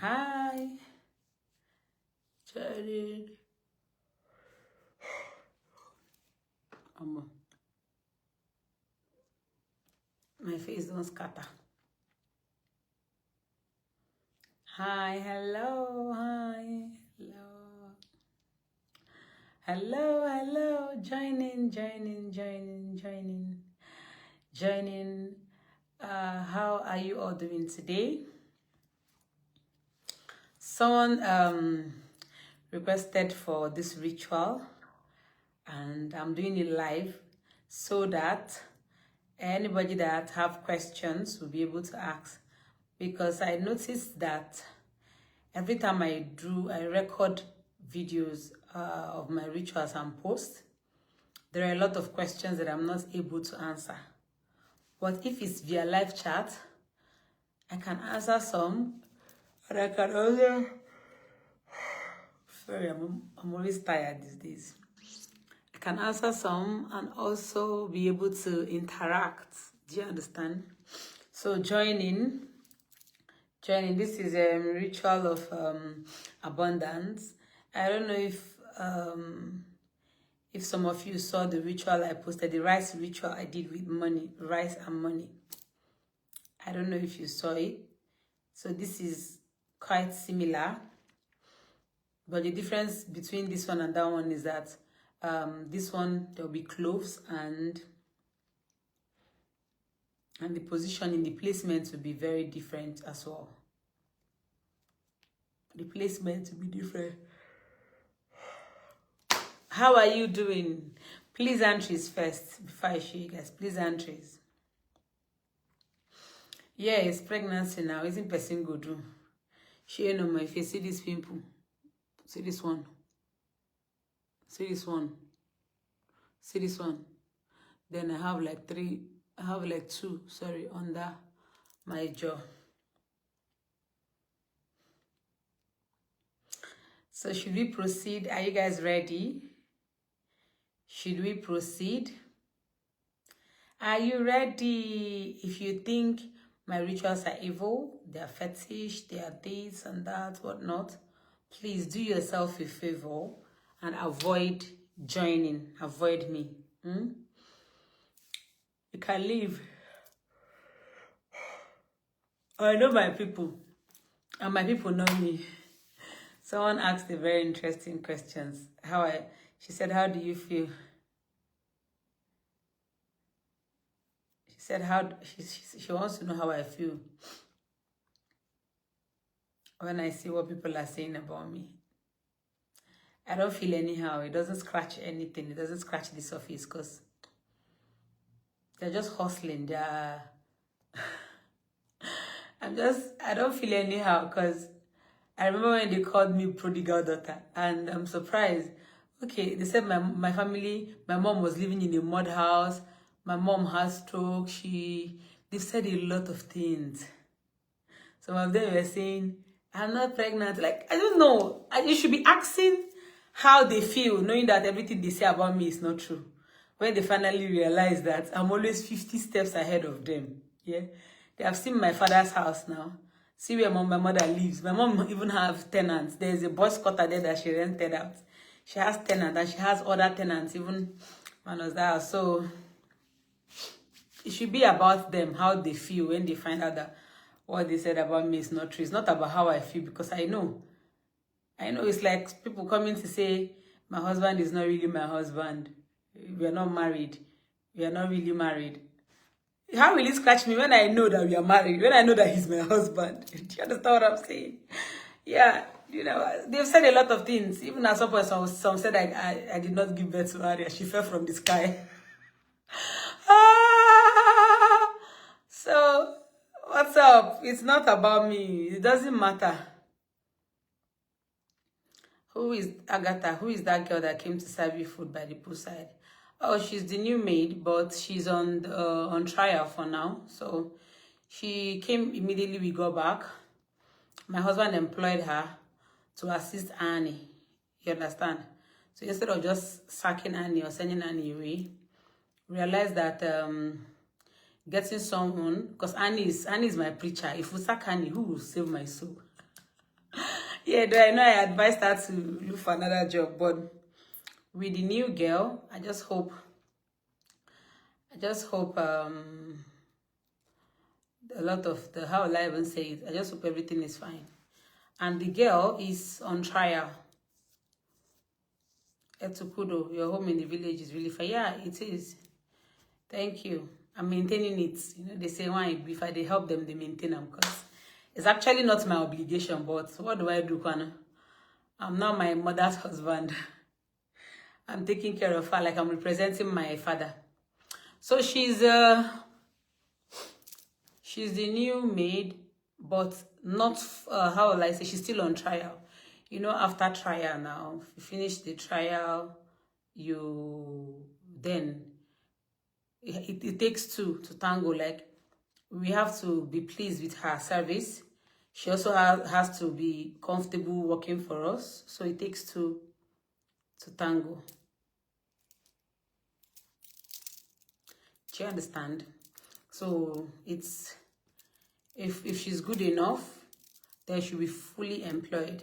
Hi, Jared. My face don't scatter. Hi, hello, hi, hello. Hello, hello. Join in, join in, join in, join in, join in. How are you all doing today? Someone requested for this ritual, and I'm doing it live so that anybody that have questions will be able to ask, because I noticed that every time I record videos of my rituals and post, there are a lot of questions that I'm not able to answer. But if it's via live chat, I can answer some, and I can also, sorry, I'm always tired these days. I can answer some and also be able to interact. Do you understand? So join in. This is a ritual of abundance. I don't know if some of you saw the ritual I posted, the rice ritual I did with money, rice and money. I don't know if you saw it. So this is quite similar, but the difference between this one and that one is that this one there will be cloves, and the position in the placement will be very different as well. The placement will be different. How are you doing? Please entries first before I show you guys. Please entries. Yeah, it's pregnancy now. Isn't person go do? Shame on my face. See this pimple. See this one. See this one. See this one. Then I have like three. I have like two. Sorry, under my jaw. So should we proceed? Are you guys ready? Should we proceed? Are you ready? If you think my rituals are evil, they are fetish, they are this and that, whatnot, please do yourself a favor and avoid joining. Avoid me. You can leave. I know my people, and my people know me. Someone asked a very interesting questions. She said, how do you feel? She said, she wants to know how I feel when I see what people are saying about me. I don't feel anyhow. It doesn't scratch anything. It doesn't scratch the surface because they're just hustling. I don't feel anyhow because I remember when they called me prodigal daughter, and I'm surprised. Okay, they said my family, my mom was living in a mud house. My mom has stroke. They've said a lot of things. Some of them were saying, I'm not pregnant. Like, I don't know. You should be asking how they feel, knowing that everything they say about me is not true. When they finally realize that I'm always 50 steps ahead of them. Yeah. They have seen my father's house now. See where my mother lives. My mom even have tenants. There's a boys quarter there that she rented out. She has tenants and she has other tenants, even minus that. So it should be about them, how they feel when they find out that what they said about me is not true. It's not about how I feel, because I know it's like people coming to say my husband is not really my husband. We are not married. We are not really married. How will it scratch me when I know that we are married? When I know that he's my husband? Do you understand what I'm saying? Yeah, they've said a lot of things. Even at some point, some said I did not give birth to Aria. She fell from the sky. So, what's up? It's not about me. It doesn't matter. Who is Agatha? Who is that girl that came to serve you food by the poolside? Oh, she's the new maid, but she's on trial for now. So she came immediately we got back. My husband employed her to assist Annie. You understand? So instead of just sacking Annie or sending Annie away, realized that getting someone, because Annie is my preacher. If we sack Annie, who will save my soul? Yeah, though I know I advised her to look for another job, but with the new girl, I just hope a lot of the, how will I even say it? I just hope everything is fine. And the girl is on trial. Etukudo, your home in the village is really far. Yeah, it is. Thank you. I'm maintaining it. You know, they say why if I they help them, they maintain them, because it's actually not my obligation, but what do I do, Kwana? I'm not my mother's husband. I'm taking care of her like I'm representing my father. So she's the new maid, but not how will I say, she's still on trial. You know, after trial now, if you finish the trial, you then it takes two to tango. Like, we have to be pleased with her service. She also has to be comfortable working for us. So it takes two to tango. Do you understand? So it's, if she's good enough, then she'll be fully employed.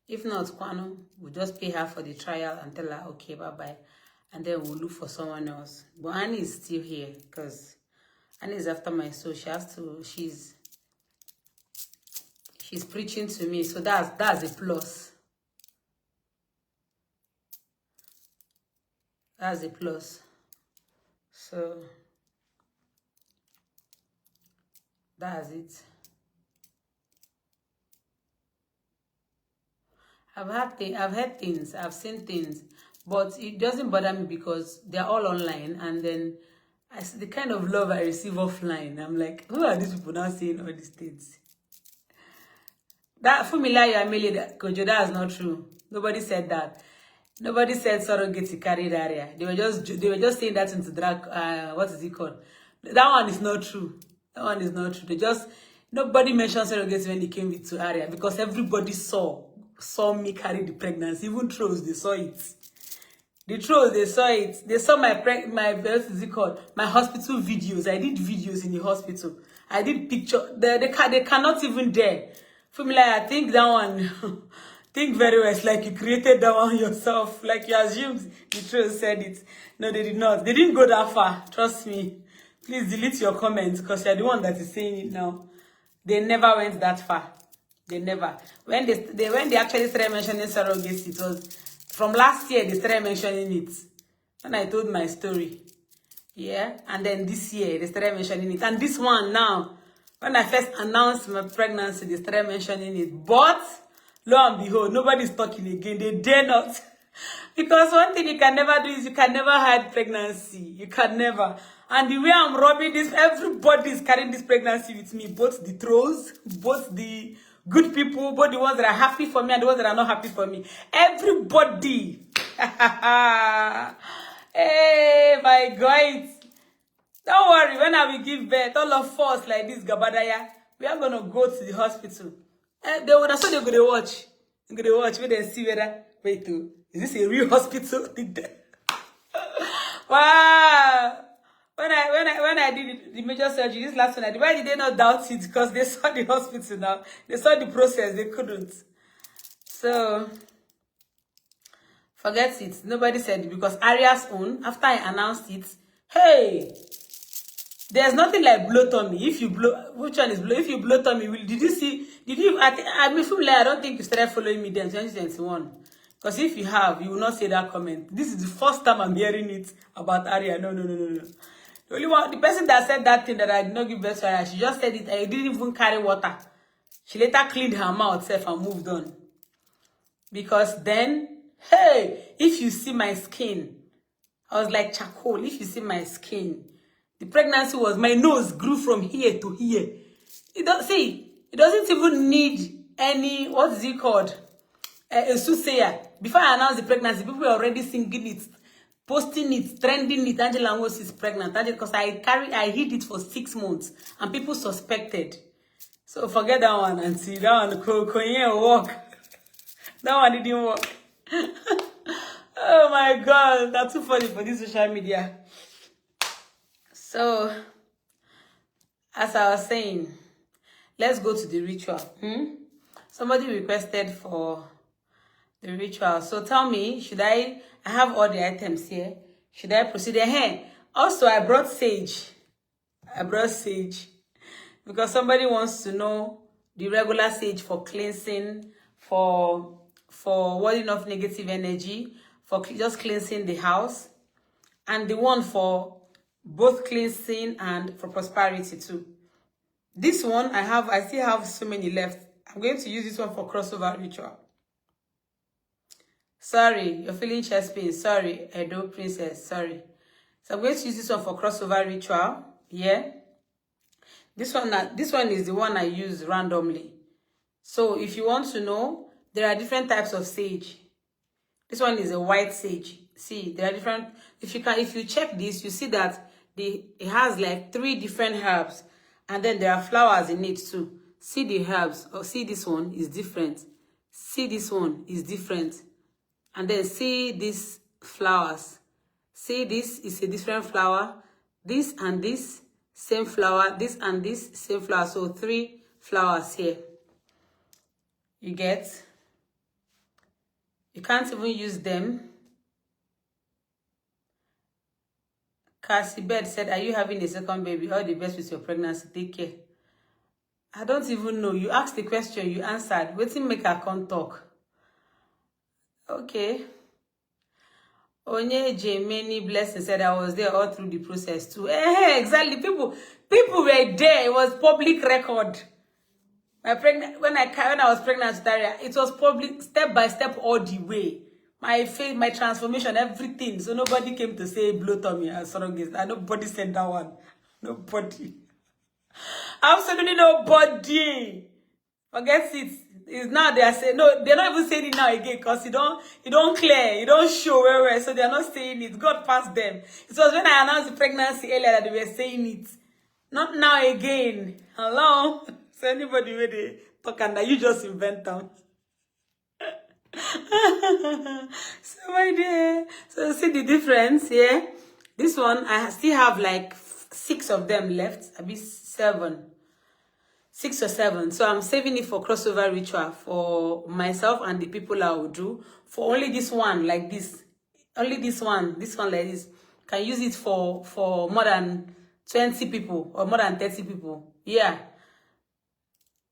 If not, Kwano, we'll just pay her for the trial and tell her, okay, bye-bye. And then we'll look for someone else. But Annie is still here, because Annie is after my soul. She has to, she's preaching to me. So that's a plus. That's a plus. So that's it. I've heard things, I've seen things, but it doesn't bother me because they're all online, and then I see the kind of love I receive offline. I'm like, who are these people now saying all these things? That Fumilayo Amelie, that Kojo, that is not true. Nobody said that. Nobody said surrogate carried area. They were just saying that into drag. What is it called? That one is not true. That one is not true. Nobody mentioned surrogates when they came to area, because everybody saw me carry the pregnancy. Even trolls, they saw it. The trolls, they saw it. They saw my what is it called? My hospital videos. I did videos in the hospital. I did picture. They cannot even dare. Familia, I think that one. Think very well. It's like you created that one yourself. Like you assumed the trolls said it. No, they did not. They didn't go that far. Trust me. Please delete your comments, because you're the one that is saying it now. They never went that far. They never. When they actually started mentioning surrogacy, it was from last year they started mentioning it. When I told my story. Yeah. And then this year they started mentioning it. And this one now, when I first announced my pregnancy, they started mentioning it. But lo and behold, nobody's talking again. They dare not. Because one thing you can never do is you can never hide pregnancy. You can never. And the way I'm rubbing this, everybody is carrying this pregnancy with me. Both the trolls, both the good people, both the ones that are happy for me and the ones that are not happy for me. Everybody. Hey, my God. Don't worry, when I will give birth, all of us like this, Gabadaya, we are going to go to the hospital. That's what they're going to watch. They're going to watch when they see whether, wait, is this a real hospital? Wow. When I did the major surgery, this last one I did, why did they not doubt it? Because they saw the hospital now. They saw the process. They couldn't. So, forget it. Nobody said it, because Aria's own, after I announced it, hey, there's nothing like blow tummy. If you blow, which one is blow? If you blow tummy, did you, I don't think you started following me then, 2021. Because if you have, you will not say that comment. This is the first time I'm hearing it about Aria. No. The only one, the person that said that thing that I did not give birth to Aria, she just said it. I didn't even carry water. She later cleaned her mouth self and moved on. Because then, hey, if you see my skin, I was like charcoal. If you see my skin, the pregnancy was, my nose grew from here to here. It doesn't even need any, what is it called? A soothsayer. Before I announced the pregnancy, people were already singing it, posting it, trending it. Angela Ngos is pregnant. Because I hid it for 6 months and people suspected. So forget that one and see that one couldn't work. That one didn't work. Oh my God, that's too funny for this social media. So, as I was saying, let's go to the ritual. Somebody requested for the ritual. So tell me, should I have all the items here. Should I proceed ahead? Also, I brought sage. I brought sage because somebody wants to know the regular sage for cleansing, for warding off negative energy, for just cleansing the house, and the one for both cleansing and for prosperity too. This one I still have so many left. I'm going to use this one for crossover ritual. Sorry, you're feeling chest pain. Sorry, Edo Princess. Sorry. So I'm going to use this one for crossover ritual. Yeah. This one is the one I use randomly. So if you want to know, there are different types of sage. This one is a white sage. See, there are different. If you check this, you see that it has like 3 different herbs, and then there are flowers in it too. See the herbs, or see this one is different. See this one is different. And then see these flowers. See, this is a different flower. This and this, same flower. This and this, same flower. So 3 flowers here. You get? You can't even use them. Cassie Bed said, are you having a second baby? All the best with your pregnancy. Take care. I don't even know. You asked the question, you answered. Waiting make her come talk. Okay. Onye J, many blessings, said I was there all through the process too. Exactly. People were there. It was public record. When I was pregnant with Daria, it was public, step by step, all the way. My faith, my transformation, everything. So nobody came to say blow tummy as surrogate. And nobody said that one. Nobody. Absolutely nobody. Forget it. It's now they are saying no, they're not even saying it now again because you don't clear, you don't show where, so they're not saying it. God passed them. It was when I announced the pregnancy earlier that they were saying it. Not now again. Hello? So anybody where they talk and that you just invent them. So my dear, so see the difference here. This one I still have like 6 of them left. I be 7. 6 or 7. So I'm saving it for crossover ritual for myself and the people I will do. For only this one like this. Only this one like this. Can use it for more than 20 people or more than 30 people. Yeah.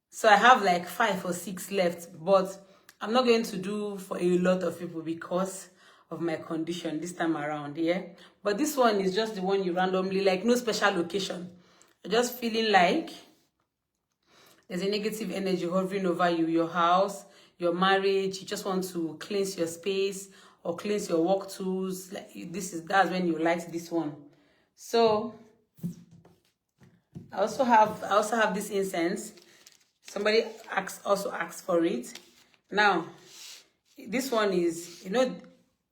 So I have like 5 or 6 left. But I'm not going to do for a lot of people because of my condition this time around. Yeah. But this one is just the one you randomly, like no special location. I'm just feeling like there's a negative energy hovering over you, your house, your marriage. You just want to cleanse your space or cleanse your work tools. Like that's when you light this one. So I also have this incense. Somebody also asked for it. Now, this one is,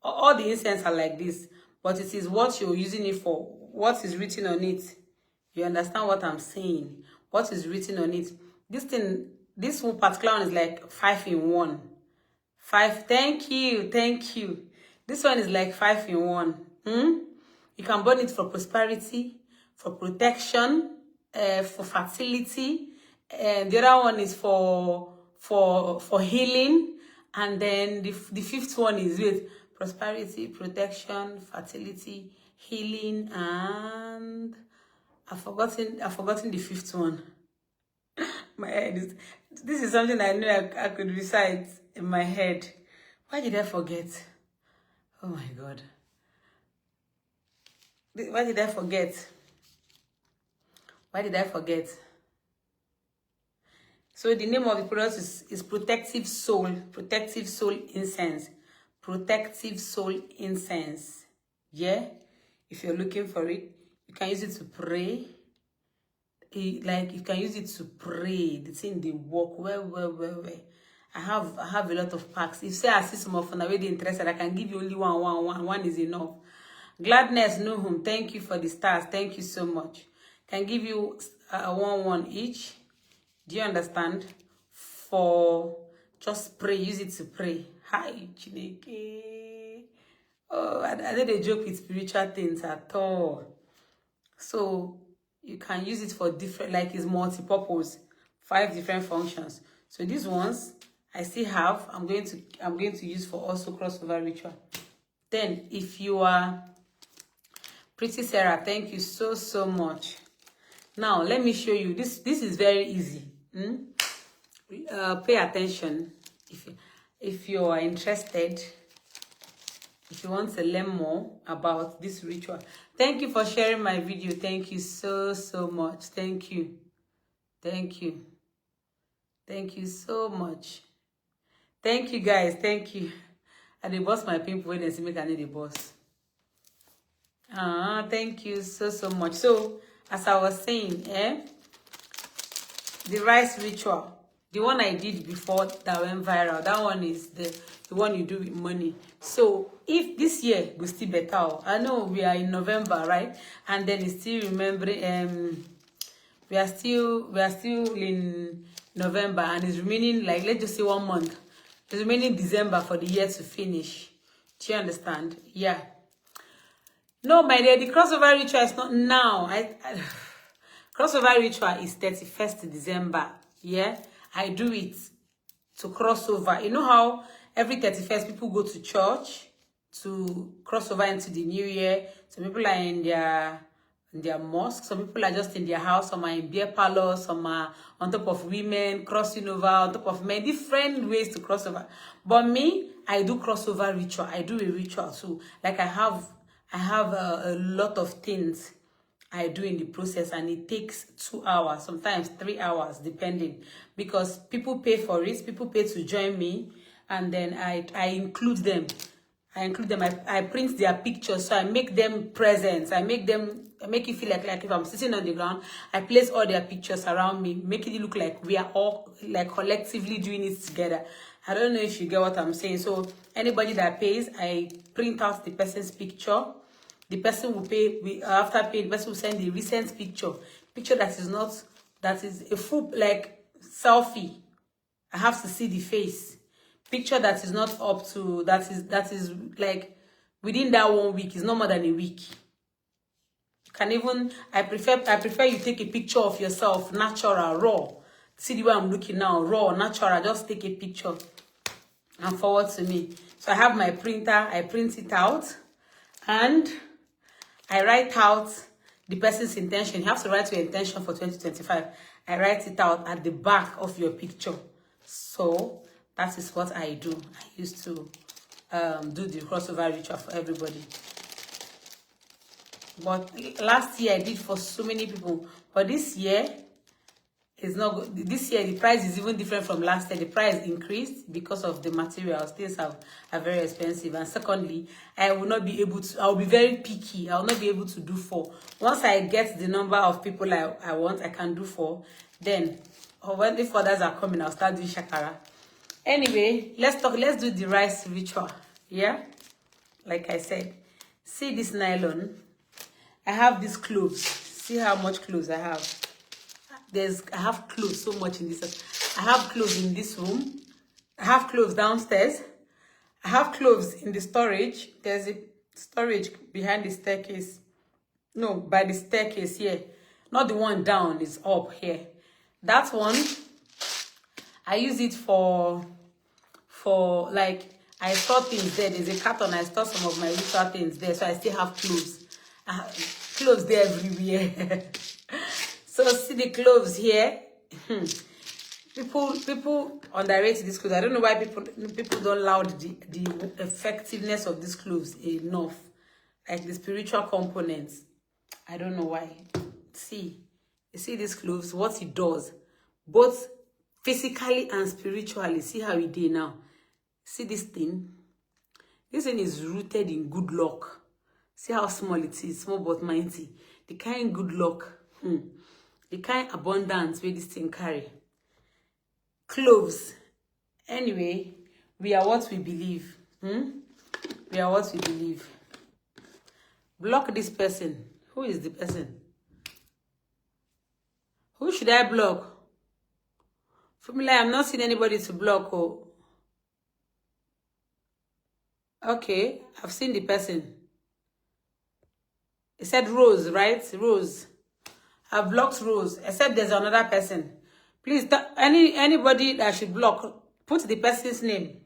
all the incense are like this, but it is what you're using it for. What is written on it? You understand what I'm saying? What is written on it? This one particular one is like 5 in 1. 5. Thank you. This one is like 5 in 1. You can burn it for prosperity, for protection, for fertility, and the other one is for healing, and then the 5th one is with prosperity, protection, fertility, healing, and I've forgotten the 5th one. My head is, this is something I knew I could recite in my head. Why did I forget? Oh my God. Why did I forget? So the name of the product is Protective Soul Incense. Protective Soul Incense. Yeah? If you're looking for it, you can use it to pray. Like you can use it to pray. The thing they work well. I have a lot of packs. If say I see some of them already interested, I can give you only one is enough. Gladness Nuhum, thank you for the stars. Thank you so much. Can give you 1 each. Do you understand? For just pray, use it to pray. Hi, Chineke. Oh, I didn't joke with spiritual things at all. So you can use it for different, like it's multi-purpose, 5 different functions. So these ones I still have. I'm going to use for also crossover ritual. Then if you are Pretty Sarah, thank you so much. Now let me show you this. This is very easy. Pay attention if you are interested. If you want to learn more about this ritual. Thank you for sharing my video. Thank you so much. Thank you. Thank you. Thank you so much. Thank you guys. Thank you. And they boss my pimple when they see me, I need the boss. Thank you so much. So as I was saying, the rice ritual, the one I did before that went viral, that one is the one you do with money. So if this year will still better, I know we are in November, right? And then it's still remembering we are still in November, and it's remaining, like, let's just say 1 month. It's remaining December for the year to finish. Do you understand? Yeah. No, my dear, the crossover ritual is not now. Crossover ritual is 31st December. Yeah, I do it to cross over. You know how every 31st people go to church to cross over into the new year. Some people are in their mosque. Some people are just in their house. Some are in beer parlors. Some are on top of women crossing over, on top of men. Different ways to cross over. But me, I do crossover ritual. I do a ritual too. Like I have a lot of things I do in the process, and it takes 2 hours, sometimes 3 hours, depending, because people pay for it. People pay to join me, and then I include them. I print their pictures, so I make them presents. I make it feel like if I'm sitting on the ground, I place all their pictures around me, make it look like we are all like collectively doing it together. I don't know if you get what I'm saying. So anybody that pays, I print out the person's picture. The person will pay. After paying, the person will send the recent picture that is a full, like, selfie. I have to see the face. Picture that is not up to, that is like within that 1 week. It's not more than a week. You can even, I prefer you take a picture of yourself, natural, raw. See the way I'm looking now, raw, natural. Just take a picture and forward to me. So I have my printer. I print it out, and I write out the person's intention. You have to write your intention for 2025. I write it out at the back of your picture. So that is what I do. I used to do the crossover ritual for everybody. But last year I did for so many people. But this year is not good. This year the price is even different from last year. The price increased because of the materials. Things are very expensive. And secondly, I will not be able to, I will be very picky. I will not be able to do 4. Once I get the number of people I want, I can do 4. Then, if others are coming, I'll start doing shakara. Anyway, let's do the rice ritual. Yeah? Like I said, see this nylon. I have these cloves. See how much cloves I have. I have cloves so much in this. I have cloves in this room. I have cloves downstairs. I have cloves in the storage. There's a storage behind the staircase. No, by the staircase here. Not the one down, it's up here. That one, I use it for like, I store things there. There's a carton. I store some of my ritual things there. So I still have cloves. I have cloves there everywhere. So see the cloves here. People underrate this cloves. I don't know why people don't laud the effectiveness of these cloves enough. Like the spiritual components. I don't know why. See, you see these cloves, what it does, both physically and spiritually. See how it did now. See this thing? This thing is rooted in good luck. See how small it is, small but mighty. The kind good luck. The kind abundance where this thing carry. Cloves. Anyway, we are what we believe. We are what we believe. Block this person. Who is the person? Who should I block? For me, like, I'm not seeing anybody to block. Oh. Okay, I've seen the person. It said Rose, right? Rose. I've blocked Rose, except there's another person. Please, anybody that should block, put the person's name.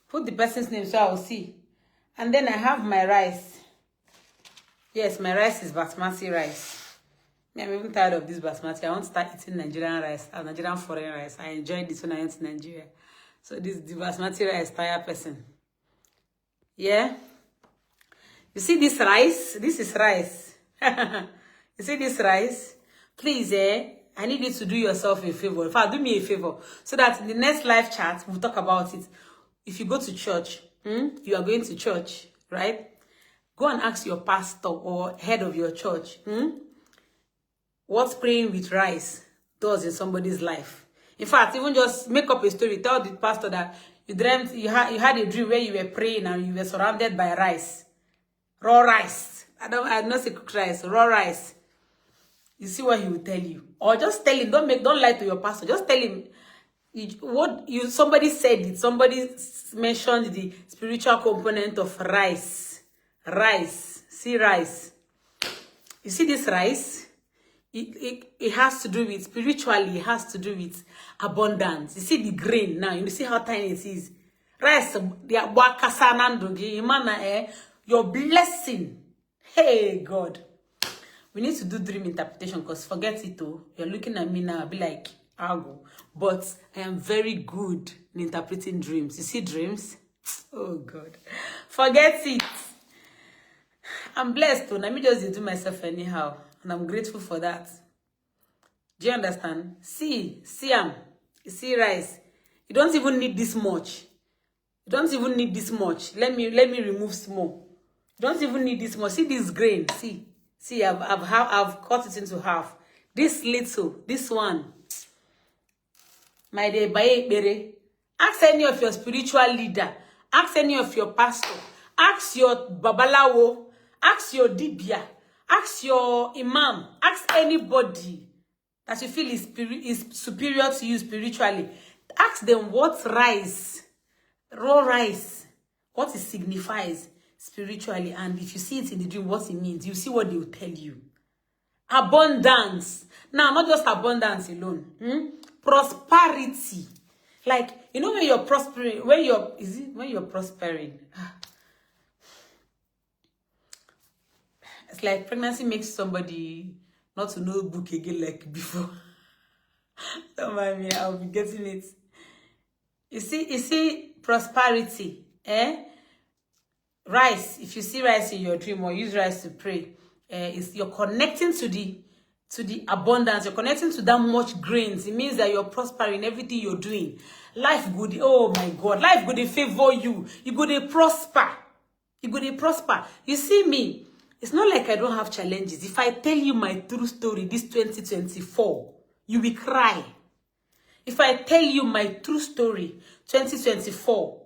Put the person's name so I'll see. And then I have my rice. Yes, my rice is basmati rice. I'm even tired of this basmati. I want to start eating Nigerian rice, Nigerian foreign rice. I enjoyed this when I went to Nigeria. So this the basmati rice, tired person. Yeah. You see this rice? This is rice. You see this rice? Please, I need you to do yourself a favor. In fact, do me a favor. So that in the next live chat, we'll talk about it. If you go to church, you are going to church, right? Go and ask your pastor or head of your church, what praying with rice does in somebody's life. In fact, even just make up a story. Tell the pastor that you dreamt, you had a dream where you were praying and you were surrounded by rice. Raw rice. I don't say cooked rice, raw rice. You see what he will tell you. Or just tell him, don't lie to your pastor. Just tell him somebody said it. Somebody mentioned the spiritual component of rice. Rice. See rice. You see this rice? It has to do with, spiritually, it has to do with abundance. You see the grain now. You see how tiny it is. Rice, your blessing. Hey, God. We need to do dream interpretation because forget it, oh. You're looking at me now, I'll be like, I'll go. But I am very good in interpreting dreams. You see dreams? Oh, God. Forget it. I'm blessed, oh. Let me just do myself anyhow. And I'm grateful for that. Do you understand? See rice. You don't even need this much. You don't even need this much. Let me remove small. You don't even need this much. See this grain. See, I've cut it into half. This little, this one. My dear, baye. Ask any of your spiritual leader. Ask any of your pastor. Ask your babalawo. Ask your dibia. Ask your imam. Ask anybody that you feel is superior to you spiritually. Ask them what rice, raw rice, what it signifies spiritually. And if you see it in the dream, what it means, you see what they will tell you. Abundance. Now, not just abundance alone. Prosperity. Like, you know when you're prospering, when you're prospering. It's like pregnancy makes somebody not to know book again like before. Don't mind me, I'll be getting it. You see prosperity, rice. If you see rice in your dream or use rice to pray, you're connecting to the abundance. You're connecting to that much grains. It means that you're prospering in everything you're doing. Life good. Oh my God, life good. They favor you. You go to prosper. You go to prosper. You see me. It's not like I don't have challenges. If I tell you my true story, this 2024, you will cry. If I tell you my true story, 2024,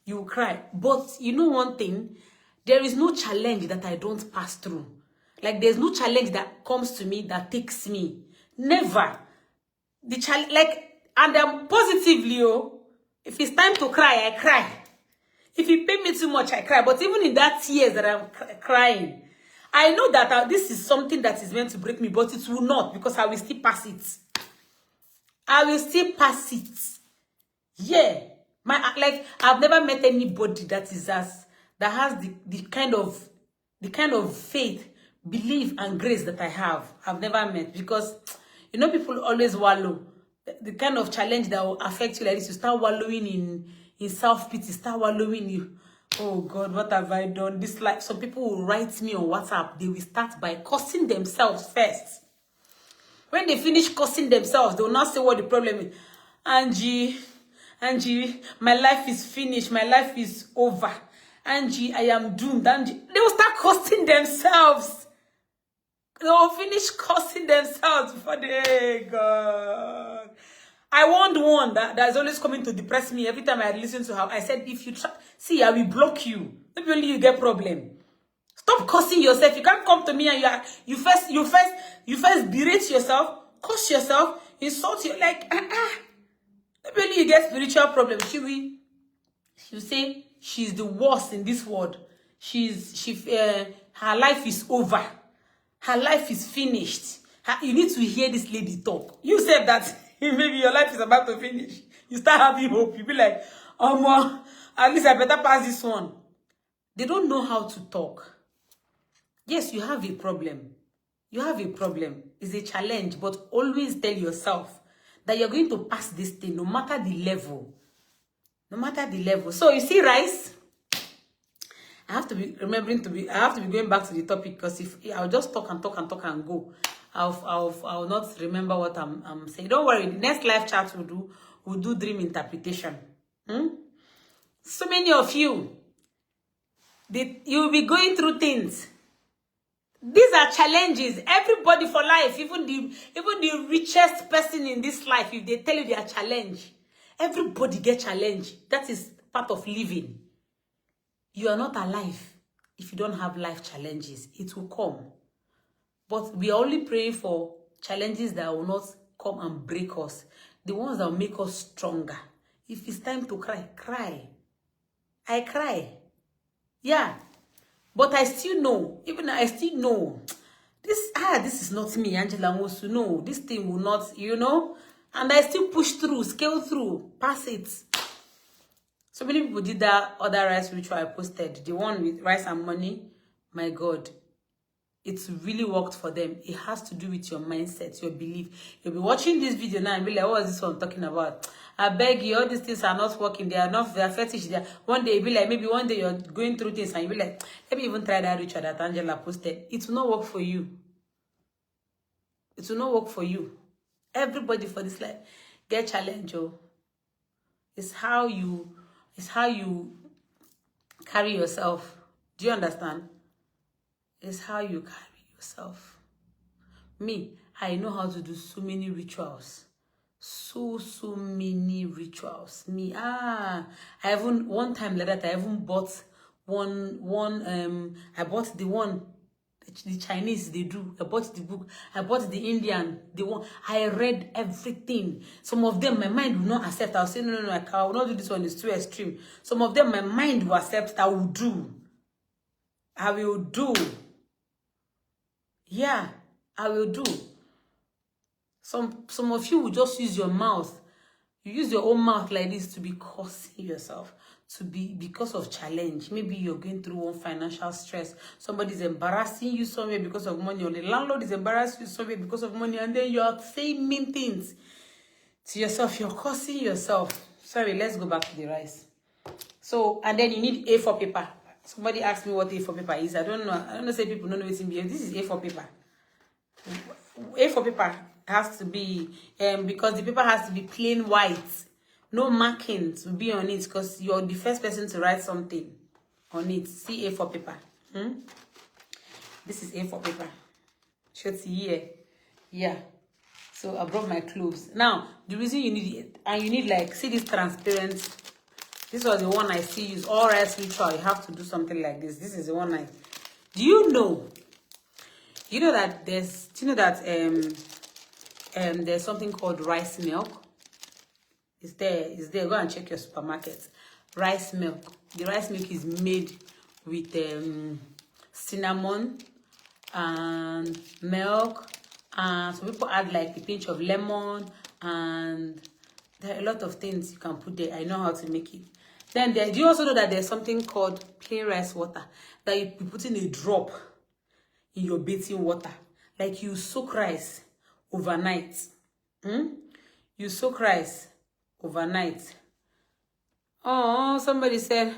you will cry. But you know one thing? There is no challenge that I don't pass through. Like, there's no challenge that comes to me that takes me. Never. The challenge, and I'm positively, if it's time to cry, I cry. If you pay me too much, I cry. But even in that tears that I'm crying, I know that this is something that is meant to break me, but it will not, because I will still pass it. I will still pass it. Yeah. I've never met anybody that has the kind of faith, belief, and grace that I have. I've never met, because you know people always wallow. The kind of challenge that will affect you like this, you start wallowing in self-pity, start wallowing you. Oh God, what have I done? This life. Some people will write me on WhatsApp. They will start by cursing themselves first. When they finish cursing themselves, they will not say what the problem is. Angie, my life is finished. My life is over. Angie, I am doomed. Angie, they will start cursing themselves. They will finish cursing themselves before they, God. I warned one that is always coming to depress me every time I listen to her. I said, if you try, see, I will block you. Maybe only you get problem. Stop cursing yourself. You can't come to me and you first berate yourself, curse yourself, insult you like Maybe only you get spiritual problem. She'll say she's the worst in this world. Her life is over. Her life is finished. You need to hear this lady talk. You said that maybe your life is about to finish. You start having hope. You be like, oh, at least I better pass this one. They don't know how to talk. Yes, you have a problem. You have a problem. It's a challenge, but always tell yourself that you're going to pass this thing no matter the level. No matter the level. So you see rice? I have to be going back to the topic, because if I'll just talk and and go, I'll not remember what I'm saying. Don't worry, the next live chat we'll do dream interpretation. So many of you, you'll be going through things. These are challenges. Everybody for life, even the richest person in this life, if they tell you they are challenged, everybody get challenged. That is part of living. You are not alive if you don't have life challenges. It will come. But we are only praying for challenges that will not come and break us. The ones that will make us stronger. If it's time to cry, cry. I cry. Yeah. But I still know, this is not me, Angela Mosu. No, this thing will not, and I still push through, scale through, pass it. So many people did that other rice ritual I posted, the one with rice and money. My God, it's really worked for them. It has to do with your mindset, your belief. You'll be watching this video now and be like, what is this one talking about? I beg you, all these things are not working. They are fetish. One day you'll be like, maybe one day you're going through things and you'll be like, let me even try that ritual that Angela posted. It will not work for you. It will not work for you. Everybody for this life, get challenged, oh. It's how you carry yourself. Do you understand? It's how you carry yourself. Me, I know how to do so many rituals. So many rituals. I even, one time like that, I even bought I bought the one, the Chinese they do. I bought the book. I bought the Indian, the one. I read everything. Some of them, my mind will not accept. I'll say, no, I will not do this one. It's too extreme. Some of them, my mind will accept. I will do. Yeah, I will do. Some of you will just use your mouth. You use your own mouth like this to be cursing yourself. Because of challenge. Maybe you're going through one financial stress. Somebody's embarrassing you somewhere because of money. Or the landlord is embarrassing you somewhere because of money. And then you're saying mean things to yourself. You're cursing yourself. Sorry, let's go back to the rice. So, and then you need A4 paper. Somebody asked me what A4 paper is. I don't know. Say people don't know what's in here. This is A4 paper. A4 paper has to be, because the paper has to be plain white. No markings will be on it, because you're the first person to write something on it. See A4 paper. This is A4 paper. Should see here. Yeah. So I brought my cloves. Now, the reason you need it, and you need like, see this transparent. This was the one I see use all rice ritual. You have to do something like this. This is the one do you know? You know that there's something called rice milk. It's there. Go and check your supermarket. Rice milk. The rice milk is made with cinnamon and milk, and some people add like a pinch of lemon, and there are a lot of things you can put there. I know how to make it. Then do you also know that there's something called plain rice water that you put in a drop in your bathing water? Like you soak rice overnight. You soak rice overnight. Oh, somebody said,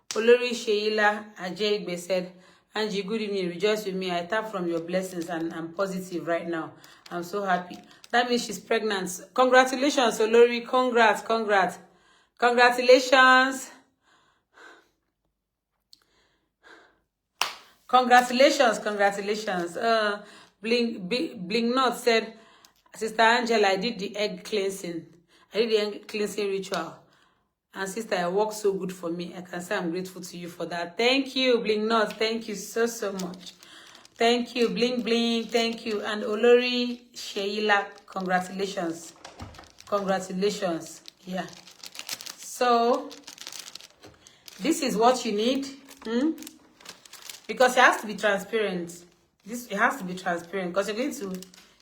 Olori Sheila Ajayigbe said, Angie, good evening. Rejoice with me. I tap from your blessings and I'm positive right now. I'm so happy. That means she's pregnant. Congratulations, Olori. Congrats. Congratulations. Bling Not said, Sister Angela, I did the egg cleansing. Ritual. And sister, it worked so good for me. I can say I'm grateful to you for that. Thank you, Bling Not. Thank you so much. Thank you, Bling. Thank you. And Olori Sheila, congratulations. Yeah. So, this is what you need. Because it has to be transparent. It has to be transparent because you're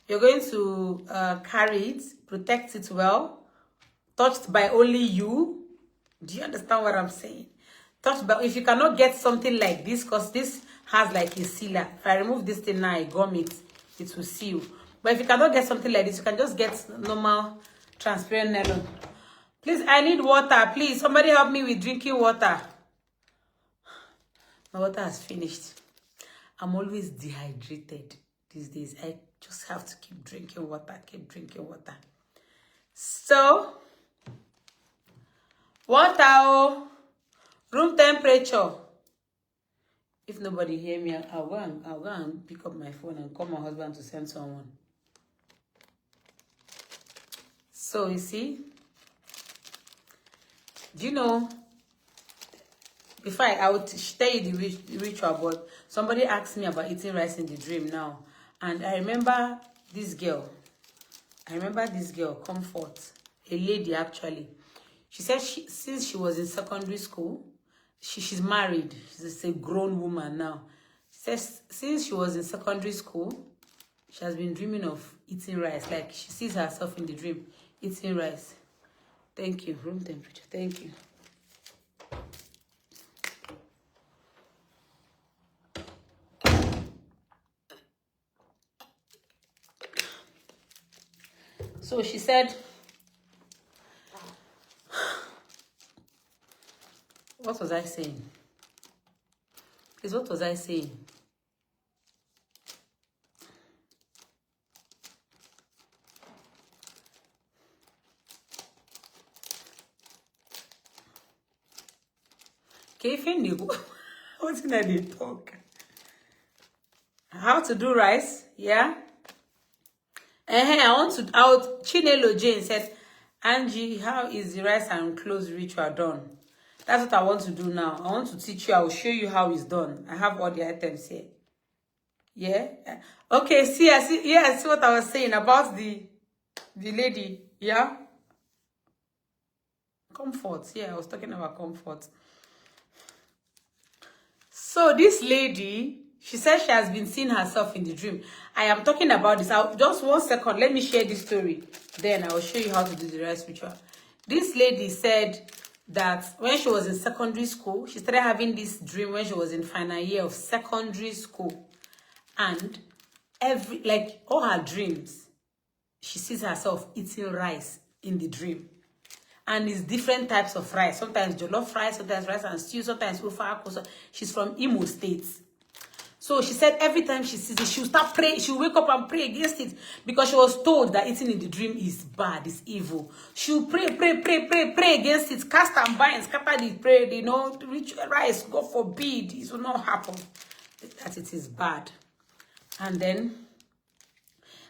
You're going to carry it, protect it well, touched by only you. Do you understand what I'm saying? Touched by, if you cannot get something like this, because this has like a sealer. If I remove this thing now, I gum it, it will seal. But if you cannot get something like this, you can just get normal transparent nylon. Please, I need water. Please, somebody help me with drinking water. My water has finished. I'm always dehydrated these days. I just have to keep drinking water, keep drinking water. So, water, oh, room temperature. If nobody hear me, I'll go and pick up my phone and call my husband to send someone. So, you see, do you know, before I would tell you the ritual, but somebody asked me about eating rice in the dream now. And I remember this girl. Comfort. A lady, actually. She said since she was in secondary school, she's married. She's a grown woman now. She says since she was in secondary school, she has been dreaming of eating rice. Like she sees herself in the dream eating rice. Thank you. Room temperature. Thank you. So she said, what was I saying? Please, what was I saying? What's in the talk? How to do rice? Yeah. Chinelo Jane said, Angie, how is the rice and cloves ritual done? That's what I want to do now. I want to teach you. I will show you how it's done. I have all the items here. Yeah. Okay. See, I see. Yeah, I see what I was saying about the lady. Yeah. Comfort. Yeah, I was talking about comfort. So this lady, she says she has been seeing herself in the dream. I am talking about this. Just 1 second. Let me share this story. Then I will show you how to do the rice ritual. This lady said that when she was in secondary school, she started having this dream when she was in final year of secondary school. And all her dreams, she sees herself eating rice in the dream. And it's different types of rice. Sometimes jollof rice, sometimes rice and stew, sometimes ofa. She's from Imo State. So she said every time she sees it, she'll start praying. She'll wake up and pray against it because she was told that eating in the dream is bad, is evil. She'll pray against it, cast and bind, scatter the prayer, ritual rice, God forbid, it will not happen. That it is bad. And then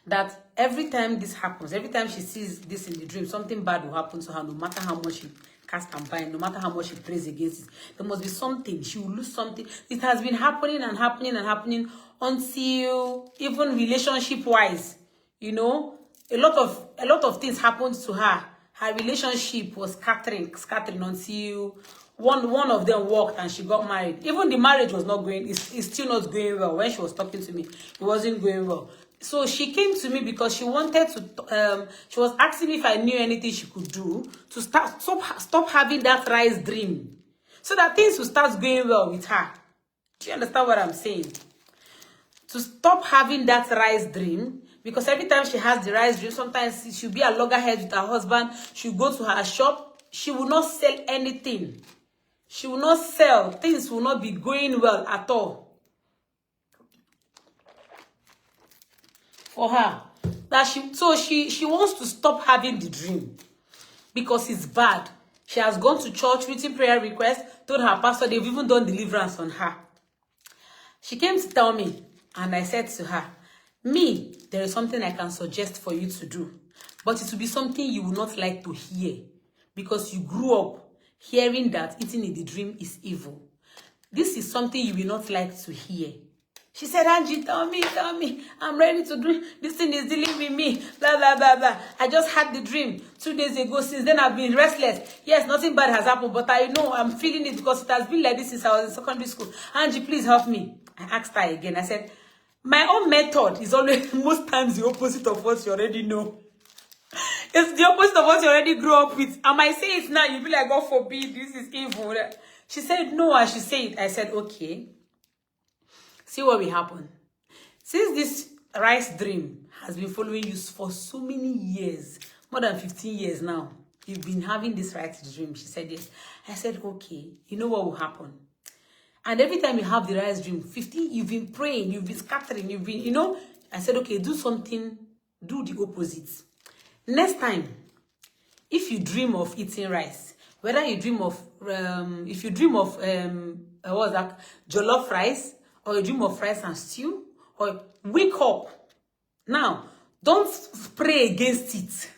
that every time this happens, every time she sees this in the dream, something bad will happen to her, no matter how much she cast and bind, no matter how much she prays against it. There must be something. She will lose something. It has been happening and happening and happening until even relationship-wise, a lot of things happened to her. Her relationship was scattering until one of them walked and she got married. Even the marriage was not going, it's still not going well. When she was talking to me, it wasn't going well. So she came to me because she wanted to, she was asking me if I knew anything she could do to stop having that rice dream. So that things will start going well with her. Do you understand what I'm saying? To stop having that rice dream. Because every time she has the rice dream, sometimes she'll be at loggerheads with her husband. She'll go to her shop. She will not sell anything. She will not sell. Things will not be going well at all. For her. So she wants to stop having the dream. Because it's bad. She has gone to church, written prayer requests, told her pastor they've even done deliverance on her. She came to tell me, and I said to her, there is something I can suggest for you to do. But it will be something you will not like to hear. Because you grew up hearing that eating in the dream is evil. This is something you will not like to hear. She said, Angie, tell me. I'm ready to do. This thing is dealing with me. Blah, blah, blah, blah. I just had the dream 2 days ago. Since then, I've been restless. Yes, nothing bad has happened, but I know I'm feeling it because it has been like this since I was in secondary school. Angie, please help me. I asked her again. I said, My own method is always most times the opposite of what you already know. It's the opposite of what you already grew up with. I might say it now, you'll be like, God forbid, this is evil. She said, no, I should say it. I said, okay. See what will happen. Since this rice dream has been following you for so many years, more than 15 years now, you've been having this rice dream. She said, yes. I said, okay, you know what will happen? And every time you have the rice dream, 15, you've been praying, you've been scattering, you've been, I said, okay, do something, do the opposite. Next time, if you dream of eating rice, whether you dream of, if you dream of, what's that, jollof rice, or you dream of rice and stew, or wake up. Now, don't pray against it.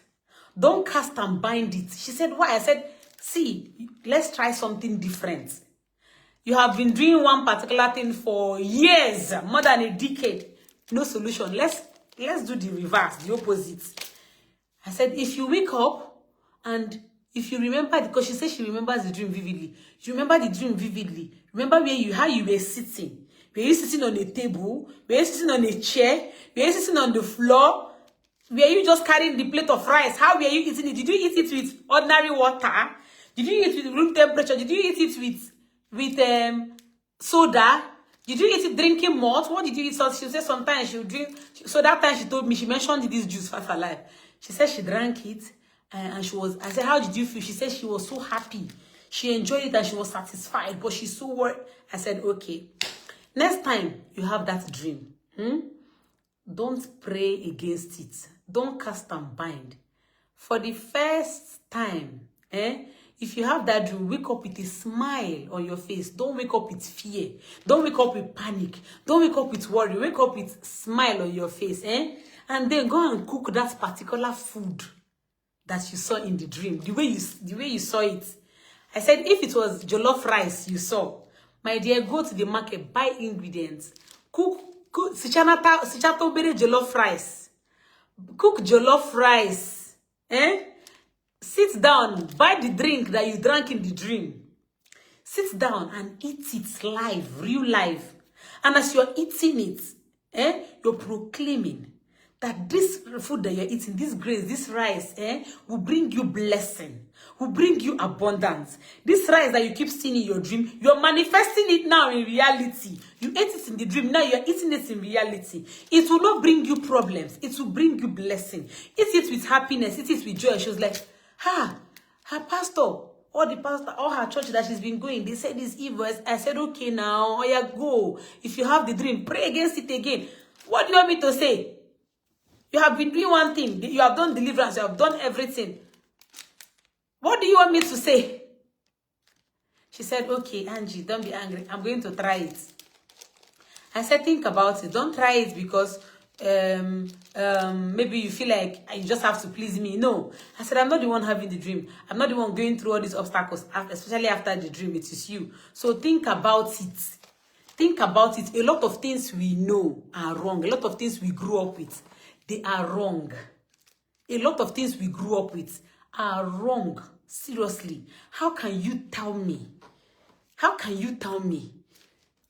Don't cast and bind it. She said, why? I said, see, let's try something different. You have been doing one particular thing for years, more than a decade. No solution. Let's do the reverse, the opposite. I said, if you wake up and if you remember, because she said she remembers the dream vividly. You remember the dream vividly. Remember how you were sitting. Were you sitting on a table? Were you sitting on a chair? Were you sitting on the floor? Were you just carrying the plate of rice? How were you eating it? Did you eat it with ordinary water? Did you eat it with room temperature? Did you eat it with soda? Did you eat it drinking malt? What did you eat? So she said sometimes she would drink. So that time she told me, she mentioned this juice, Five Alive. She said she drank it and she was, I said, how did you feel? She said she was so happy. She enjoyed it and she was satisfied, but she's so worried. I said, okay. Next time you have that dream, don't pray against it. Don't cast and bind. For the first time, if you have that dream, wake up with a smile on your face. Don't wake up with fear. Don't wake up with panic. Don't wake up with worry. Wake up with smile on your face. And then go and cook that particular food that you saw in the dream. The way you saw it. I said, if it was jollof rice you saw, my dear, go to the market, buy ingredients. Cook sichato bere jollof rice. Cook jollof rice. Sit down, buy the drink that you drank in the dream. Sit down and eat it live, real live. And as you're eating it, you're proclaiming that this food that you're eating, this grace, this rice, will bring you blessing, will bring you abundance. This rice that you keep seeing in your dream, you're manifesting it now in reality. You ate it in the dream, now you're eating it in reality. It will not bring you problems. It will bring you blessing. Eat it with happiness. Eat it with joy. She was like, her pastor, or the pastor, or her church that she's been going, they said it's evil. I said, okay now, oh yeah, go. If you have the dream, pray against it again. What do you want me to say? You have been doing one thing. You have done deliverance. You have done everything. What do you want me to say? She said, okay, Angie, don't be angry. I'm going to try it. I said, think about it. Don't try it because maybe you feel like you just have to please me. No. I said, I'm not the one having the dream. I'm not the one going through all these obstacles, especially after the dream. It is you. So think about it. Think about it. A lot of things we know are wrong. A lot of things we grew up with, they are wrong. A lot of things we grew up with are wrong. Seriously. How can you tell me? How can you tell me?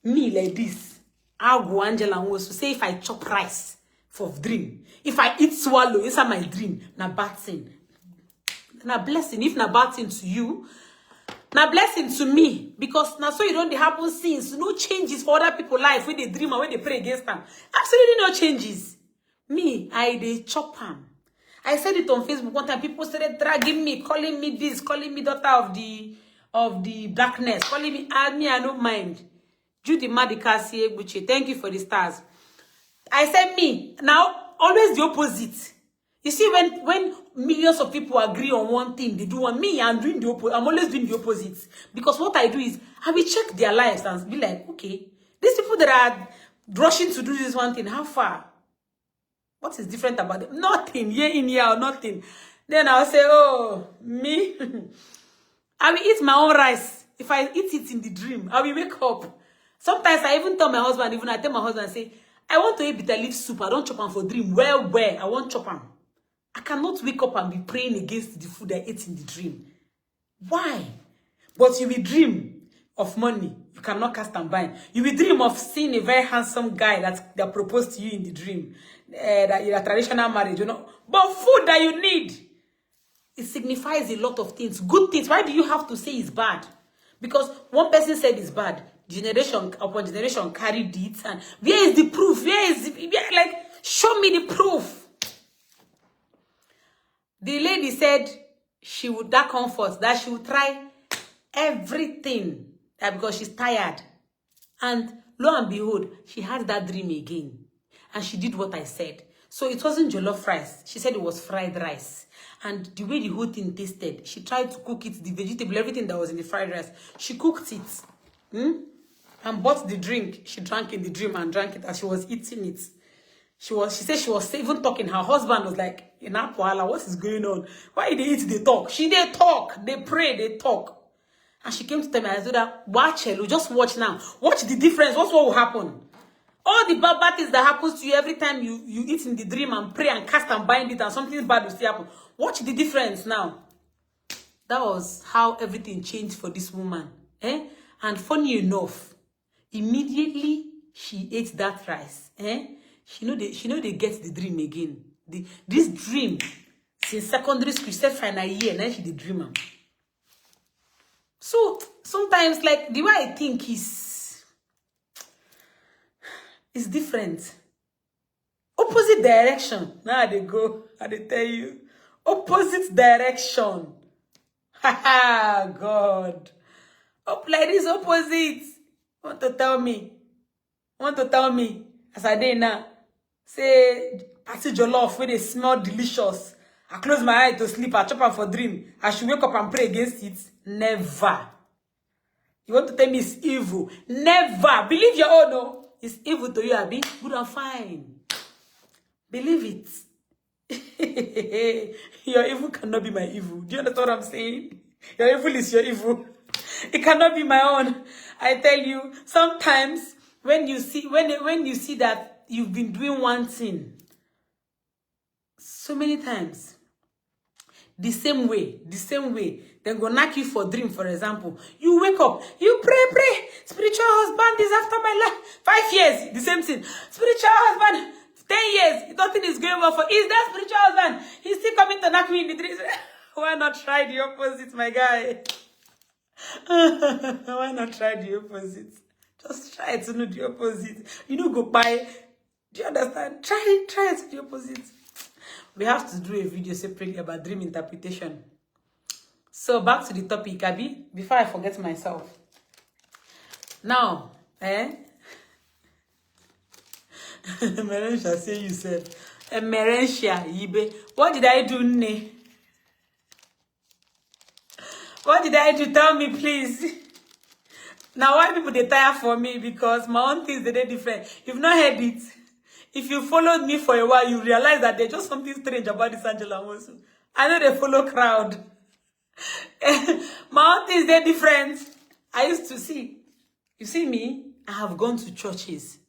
Me like this. I'll go Angela was to say if I chop rice for dream. If I eat swallow inside my dream, na bad thing. Na blessing. If na bad thing to you, na blessing to me. Because now so you don't happen since. No changes for other people's life when they dream and when they pray against them. Absolutely no changes. Me, I dey chop am. I said it on Facebook one time. People started dragging me, calling me this, calling me daughter of the darkness, calling me, I don't mind. Judy Madikasi Ebuchi, thank you for the stars. I said me, now always the opposite. You see, when millions of people agree on one thing, they do one. Me, I'm doing the opposite. I'm always doing the opposite. Because what I do is, I will check their lives and be like, okay, these people that are rushing to do this one thing, how far? What is different about them? Nothing. Year in, year out, nothing. Then I'll say, oh, me. I will eat my own rice. If I eat it in the dream, I will wake up. Sometimes I even tell my husband, I tell my husband, say, I want to eat bitter leaf soup. I don't chop am for dream. Where? I want chop am. I cannot wake up and be praying against the food I ate in the dream. Why? But you will dream. of money, you cannot cast and bind. You will dream of seeing a very handsome guy that proposed to you in the dream, that in a traditional marriage, you know. But food that you need, it signifies a lot of things, good things. Why do you have to say it's bad? Because one person said it's bad, generation upon generation carried it, and where is the proof? Like, show me the proof. The lady said she would, that comfort, that she would try everything, because she's tired. And lo and behold, she had that dream again. And she did what I said. So it wasn't jollof rice. She said it was fried rice. And the way the whole thing tasted, she tried to cook it, the vegetable, everything that was in the fried rice. She cooked it. And bought the drink. She drank in the dream and drank it as she was eating it. She said she was even talking. Her husband was like, in Apuala, what is going on? Why they eat, they talk? They talk. They pray, they talk. And she came to tell me, I told her, watch it, just watch now. Watch the difference. What will happen? All the bad things that happens to you every time you eat in the dream and pray and cast and bind it and something bad will still happen. Watch the difference now. That was how everything changed for this woman. And funny enough, immediately she ate that rice. She know they get the dream again. This dream, since secondary school, she said final year, and then she did dream. So sometimes, like, the way I think is different. Opposite direction. Now they go, and they tell you. Opposite direction. Ha God. Up like this opposite. Want to tell me? As I did now. Say, party jollof when they smell delicious. I close my eye to sleep. I chop am for dream. I should wake up and pray against it. Never. You want to tell me it's evil? Never. Believe your own. No. It's evil to you, Abi. Good and fine. Believe it. Your evil cannot be my evil. Do you understand what I'm saying? Your evil is your evil. It cannot be my own. I tell you, sometimes when you see that you've been doing one thing so many times, the same way, then go knock you for dream, for example. You wake up, you pray. Spiritual husband is after my life. 5 years, the same thing. Spiritual husband, 10 years, nothing is going well for. Is that spiritual husband? He's still coming to knock me in the dream. Why not try the opposite, my guy? Why not try the opposite? Just try to know the opposite. You know, go buy. Do you understand? Try to the opposite. We have to do a video separately about dream interpretation. So back to the topic, Abi, before I forget myself. Now, Merentia, say you said. Merentia, Yibe. What did I do, Ne? What did I do? Tell me, please. Now, why people they tire for me? Because my own things, they're different. You've not heard it. If you followed me for a while, you realize that there's just something strange about this Angela Mosu. I know they follow crowd. My own things, they're different. I used to see. You see me? I have gone to churches.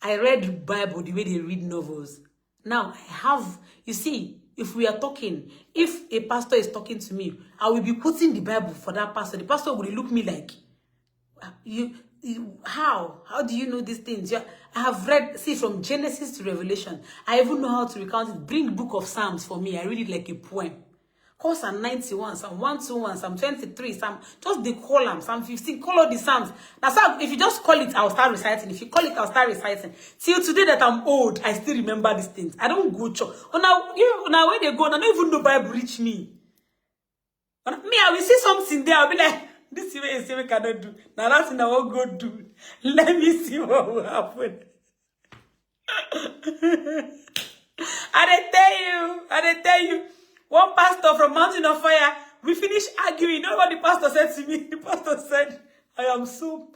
I read the Bible the way they read novels. Now, I have, you see, if we are talking, if a pastor is talking to me, I will be putting the Bible for that pastor. The pastor will look me like, how do you know these things? I have read, see, from Genesis to Revelation. I even know how to recount it. Bring book of Psalms for me. I read it like a poem. Call Psalm 91, Psalm 121, Psalm 23, Psalm, just the column, Psalm 15, call all the Psalms. Now, so if you just call it, I'll start reciting. If you call it, I'll start reciting. Till today that I'm old, I still remember these things. I don't go church. Oh, now where they go, I don't even know Bible reach me. Me, I will see something there, I'll be like, this is what you say we cannot do. Now that's what I will go do. Let me see what will happen. I tell you. One pastor from Mountain of Fire, we finished arguing. You know what the pastor said to me? The pastor said, I am so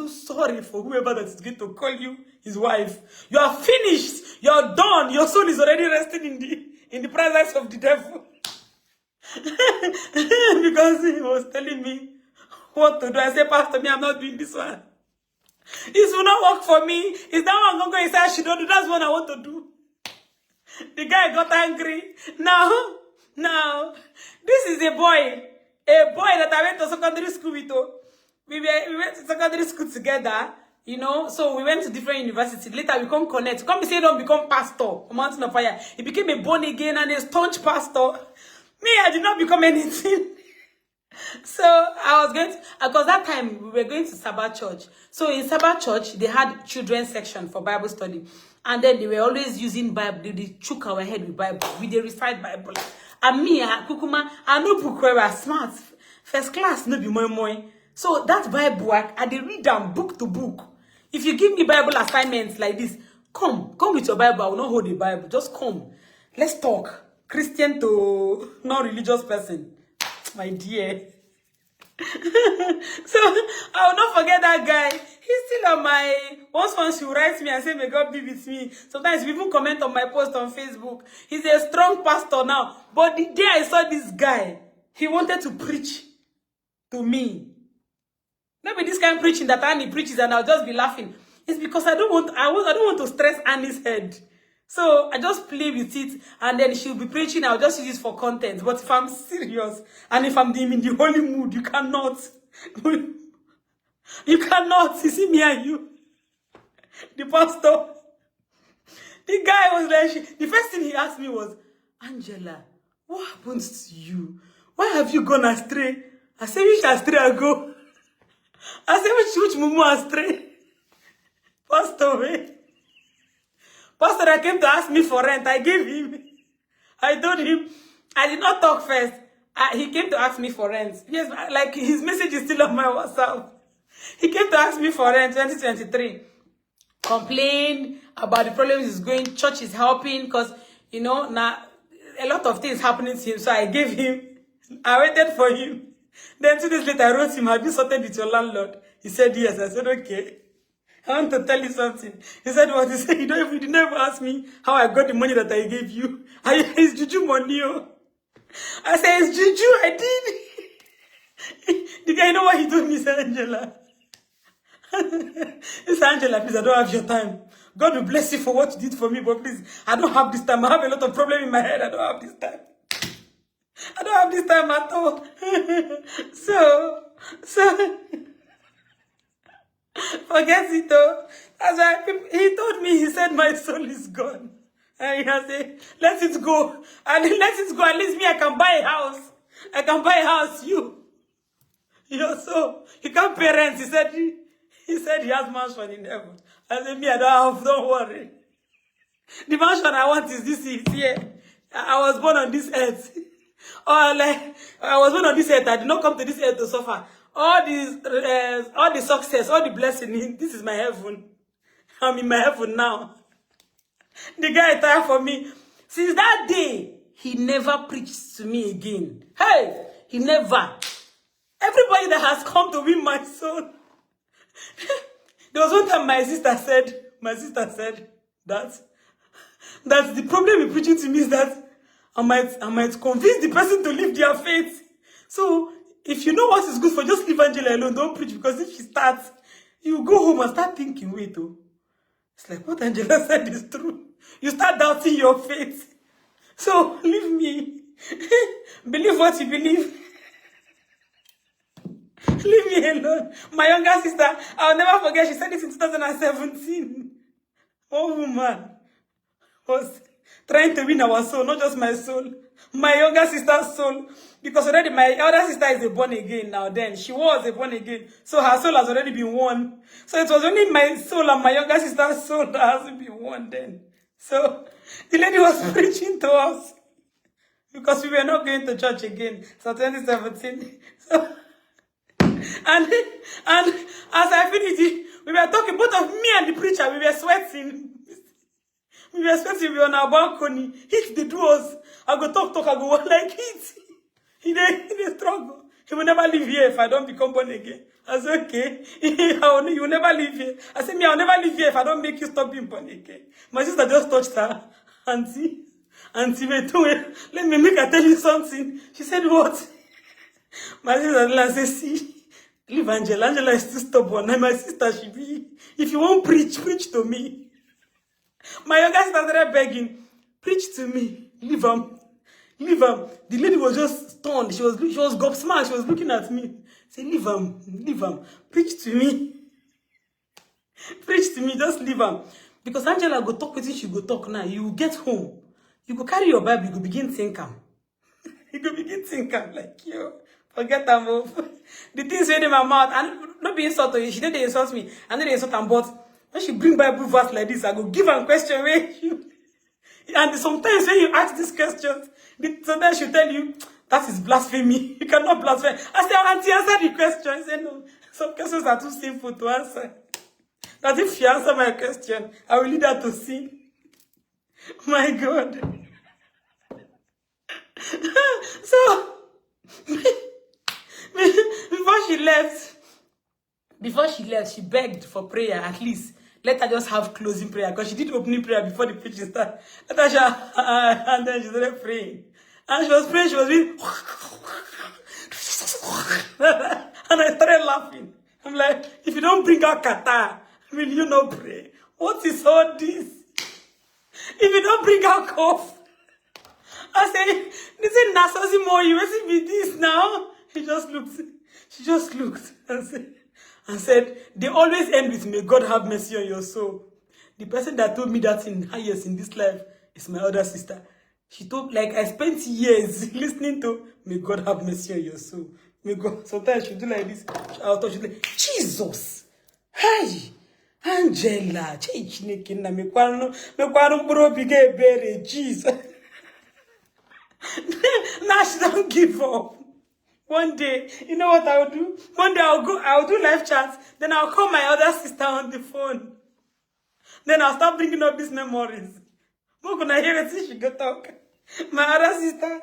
sorry for whoever that is going to call you his wife. You are finished. You are done. Your soul is already resting in the presence of the devil. Because he was telling me what to do. I said, Pastor, me, I'm not doing this one. This will not work for me. It's that one I'm going to say I should not do. That's what I want to do. The guy got angry. Now, this is a boy. A boy that I went to secondary school with, oh. We went to secondary school together, you know, so we went to different universities. Later we come connect. Come say don't become pastor on Mountain of Fire. He became a born again and a staunch pastor. Me, I did not become anything. So I was going to, because that time we were going to Sabbath church. So in Sabbath church, they had children's section for Bible study. And then they were always using Bible. They chook our head with Bible. We they recite Bible. And me, Kukuma, I know book where I smart. First class, no be moi. So that Bible, I they read them book to book. If you give me Bible assignments like this, come with your Bible. I will not hold the Bible. Just come. Let's talk. Christian to non-religious person. My dear. So I will not forget that guy. He's still on my once he writes me and say may God be with me. Sometimes he even comment on my post on Facebook. He's a strong pastor now. But the day I saw this guy, he wanted to preach to me. Maybe this kind of preaching that Annie preaches and I'll just be laughing. It's because I don't want to stress Annie's head. So I just play with it and then she'll be preaching. I'll just use it for content. But if I'm serious and if I'm in the holy mood, you cannot. You cannot. You see me and you. The pastor. The guy was like, the first thing he asked me was, Angela, what happens to you? Why have you gone astray? I said, which astray I go? I said, which mumu astray? Pastor, way. Pastor, I came to ask me for rent. I gave him. I told him. I did not talk first. He came to ask me for rent. Yes, like his message is still on my WhatsApp. He came to ask me for rent 2023. Complained about the problems he's going. Church is helping because, you know, now a lot of things happening to him. So I gave him. I waited for him. Then 2 days later, I wrote him, have you sorted with your landlord? He said yes. I said, okay. I want to tell you something. He said what? He said, you did not even ask me how I got the money that I gave you. It's juju money. Oh. I said, it's juju, I did. The guy, you know what he told me? He said, Angela. He said, Angela, please, I don't have your time. God will bless you for what you did for me, but please, I don't have this time. I have a lot of problem in my head. I don't have this time. I don't have this time at all. So, forget it though. That's why he told me, he said, my soul is gone. And he said, let it go. And let it go. At least me, I can buy a house. I can buy a house. Your soul. You can't pay rent. He said he has mansion in heaven. I said, me, I don't have, don't worry. The mansion I want is this here. I was born on this earth. Or like, I was born on this earth. I did not come to this earth to suffer. All the success, all the blessing, this is my heaven. I'm in my heaven now. The guy tired for me. Since that day, he never preached to me again. Hey, he never. Everybody that has come to win my soul. There was one time my sister said that the problem with preaching to me is that I might convince the person to leave their faith. So if you know what is good for, just leave Angela alone. Don't preach, because if she starts, you go home and start thinking, wait, oh, it's like what Angela said is true. You start doubting your faith. So leave me. Believe what you believe. Leave me alone. My younger sister, I'll never forget, she said this in 2017. One woman was trying to win our soul, not just my soul. My younger sister's soul. Because already my elder sister is a born again now. Then she was a born again. So her soul has already been won. So it was only my soul and my younger sister's soul that hasn't been won then. So the lady was preaching to us. Because we were not going to church again. So 2017. So and as I finished it, we were talking, both of me and the preacher, we were sweating. We were sweating, we were on our balcony. Hit the doors. I go talk, I go like it. He didn't struggle. He will never leave here if I don't become born again. I said, okay. You will never leave here. I said, me, I'll never leave here if I don't make you stop being born again. My sister just touched her. Auntie, wait, let me make her tell you something. She said, what? My sister said, see, leave Angela. Angela is too stubborn. And my sister should be. If you won't preach to me. My younger sister started begging, preach to me. Leave him. Leave him. The lady was just stunned. She was gobsmacked. She was looking at me. Say, leave him. Leave him. Preach to me. Preach to me. Just leave him. Because Angela go talk with you. She go talk now. You get home. You go carry your Bible. You go begin think am. You go begin think am like, yo, forget am. The things in my mouth. And not be insult to you. She didn't insult me. I know they insult am. But when she bring Bible verse like this, I go give her question where you. And sometimes when you ask these questions, sometimes she'll tell you, that is blasphemy. You cannot blaspheme. I say, Auntie, answer the question. I say, no, some questions are too simple to answer. That if she answer my question, I will lead her to sin. My God. So, before she left, she begged for prayer at least. Let her just have closing prayer, because she did opening prayer before the preaching started. And then she started praying. And she was praying, she was really... And I started laughing. I'm like, if you don't bring out kata, will you not pray? What is all this? If you don't bring out cough. I say, this is Nasosimo, you will be this now. She just looked and said, they always end with, may God have mercy on your soul. The person that told me that in highest in this life is my other sister. She told, like, I spent years listening to, may God have mercy on your soul. May God, sometimes she do like this. I'll touch it like, Jesus. Hi. Angela. Jesus. Now she don't give up. One day, you know what I'll do? One day I'll do live chats. Then I'll call my other sister on the phone. Then I'll start bringing up these memories. I'm gonna hear it since she go talk. My other sister,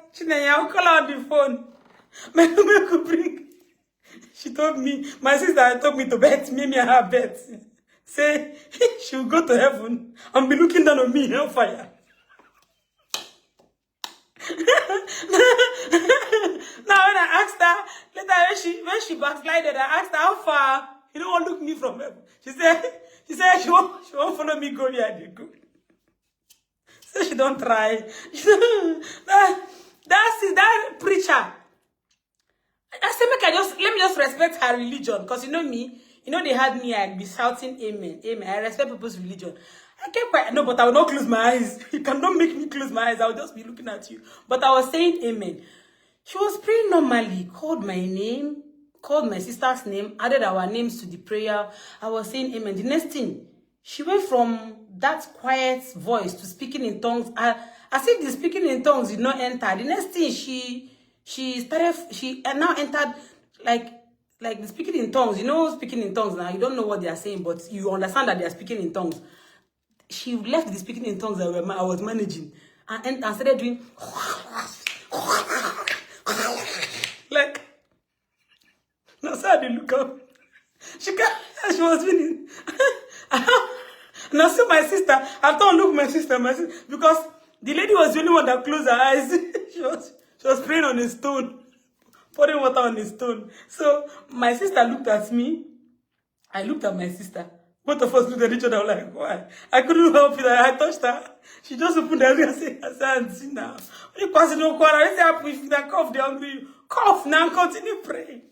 I'll call her on the phone. She told me, my sister told me to bet me and her bet. Say, she will go to heaven and be looking down on me in hellfire. Now when I asked her, later when she backslided, I asked her how far, you don't want to look me from heaven. She said she won't follow me go where I go. So she don't try. That preacher. I said, let me just respect her religion. Because you know me, they had me, I'd be shouting amen, amen. I respect people's religion. I kept quiet. No, but I will not close my eyes. You cannot make me close my eyes. I will just be looking at you. But I was saying amen. She was praying normally, called my name, called my sister's name, added our names to the prayer. I was saying amen. The next thing, she went from that quiet voice to speaking in tongues. As if the speaking in tongues did not enter. The next thing, she now entered like the speaking in tongues. Speaking in tongues now, you don't know what they are saying, but you understand that they are speaking in tongues. She left the speaking in tongues that I was managing and started doing like, that's how they look up. She was winning. Now see my sister, I don't look my sister, because the lady was the only one that closed her eyes. She was praying on a stone, pouring water on a stone. So my sister looked at me. I looked at my sister. Both of us looked at each other like, why? I couldn't help it. I touched her. She just opened her eyes and said, Auntie, now. You pass no quarter. I said, if they cough, they're hungry. Cough now, continue praying.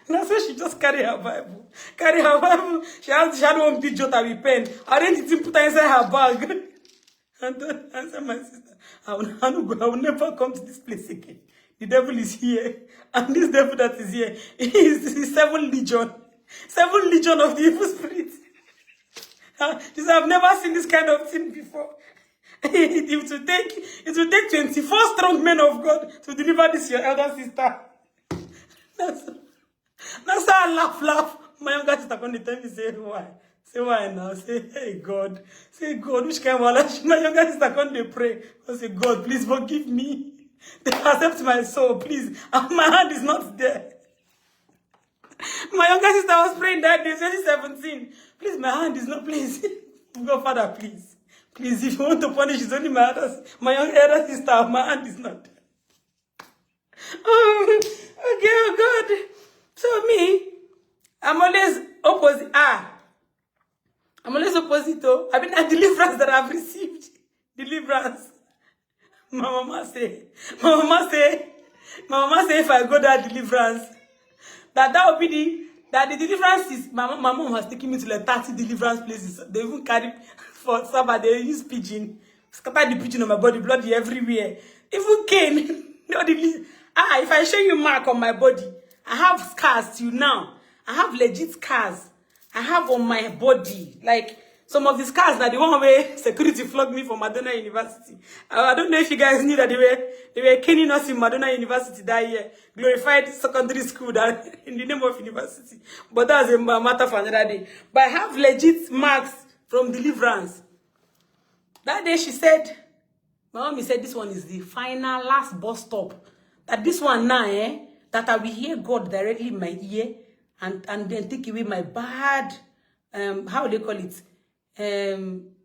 That's why she just carry her Bible. She had one big jot with pen. I didn't put her inside her bag. And then I said, my sister, I will never come to this place again. The devil is here. And this devil that is here is 7 legion. 7 legion of the evil spirit. She said, I've never seen this kind of thing before. It will take 24 strong men of God to deliver this your elder sister. That's how I laugh. My younger sister come to tell me, say why? Say why now? Say, hey God. Say God, which kind of Allah? My younger sister come to pray. I say, God, please forgive me. They accept my soul, please. And my hand is not there. My younger sister was praying that day, 2017. Please, my hand is not, please. God, Father, please. Please, if you want to punish, it's only my elder sister. My hand is not there. Oh, okay, oh God. So me, I'm always opposite. I'm always opposite. I mean, a deliverance that I've received. Deliverance. my mama say, if I go that deliverance, that would be the deliverance is, my mom has taken me to like 30 deliverance places. They even carry, for Sabbath, they use pigeon, scatter the pigeon on my body, bloody everywhere. Even cane, no, if I show you mark on my body, I have scars till now. I have legit scars. I have on my body, like, some of the scars that the one where security flogged me from Madonna University. I don't know if you guys knew that they were caning us in Madonna University that year. Glorified secondary school that in the name of university. But that's a matter for another day. But I have legit marks from deliverance. That day she said, my mommy said this one is the final last bus stop. That this one now, that I will hear God directly in my ear and then take away my bad, how do they call it?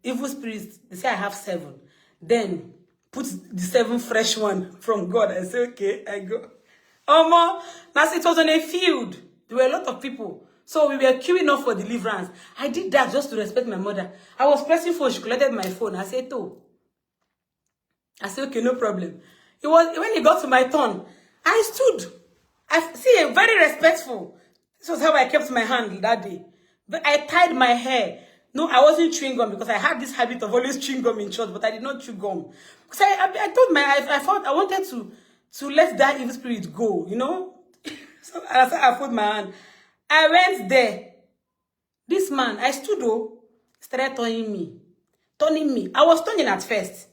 Evil spirits. They say I have 7. Then put the 7 fresh one from God. I say, okay, I go. Now it was on a field. There were a lot of people. So we were queuing up for deliverance. I did that just to respect my mother. I was pressing phone. She collected my phone. I said, oh. I said, okay, no problem. It was when it got to my turn, I stood. Very respectful. This was how I kept my hand that day. But I tied my hair. No, I wasn't chewing gum because I had this habit of always chewing gum in church, but I did not chew gum. Because I thought I wanted to let that evil spirit go, you know? So I put my hand. I went there. This man, I stood though, started turning me. I was turning at first.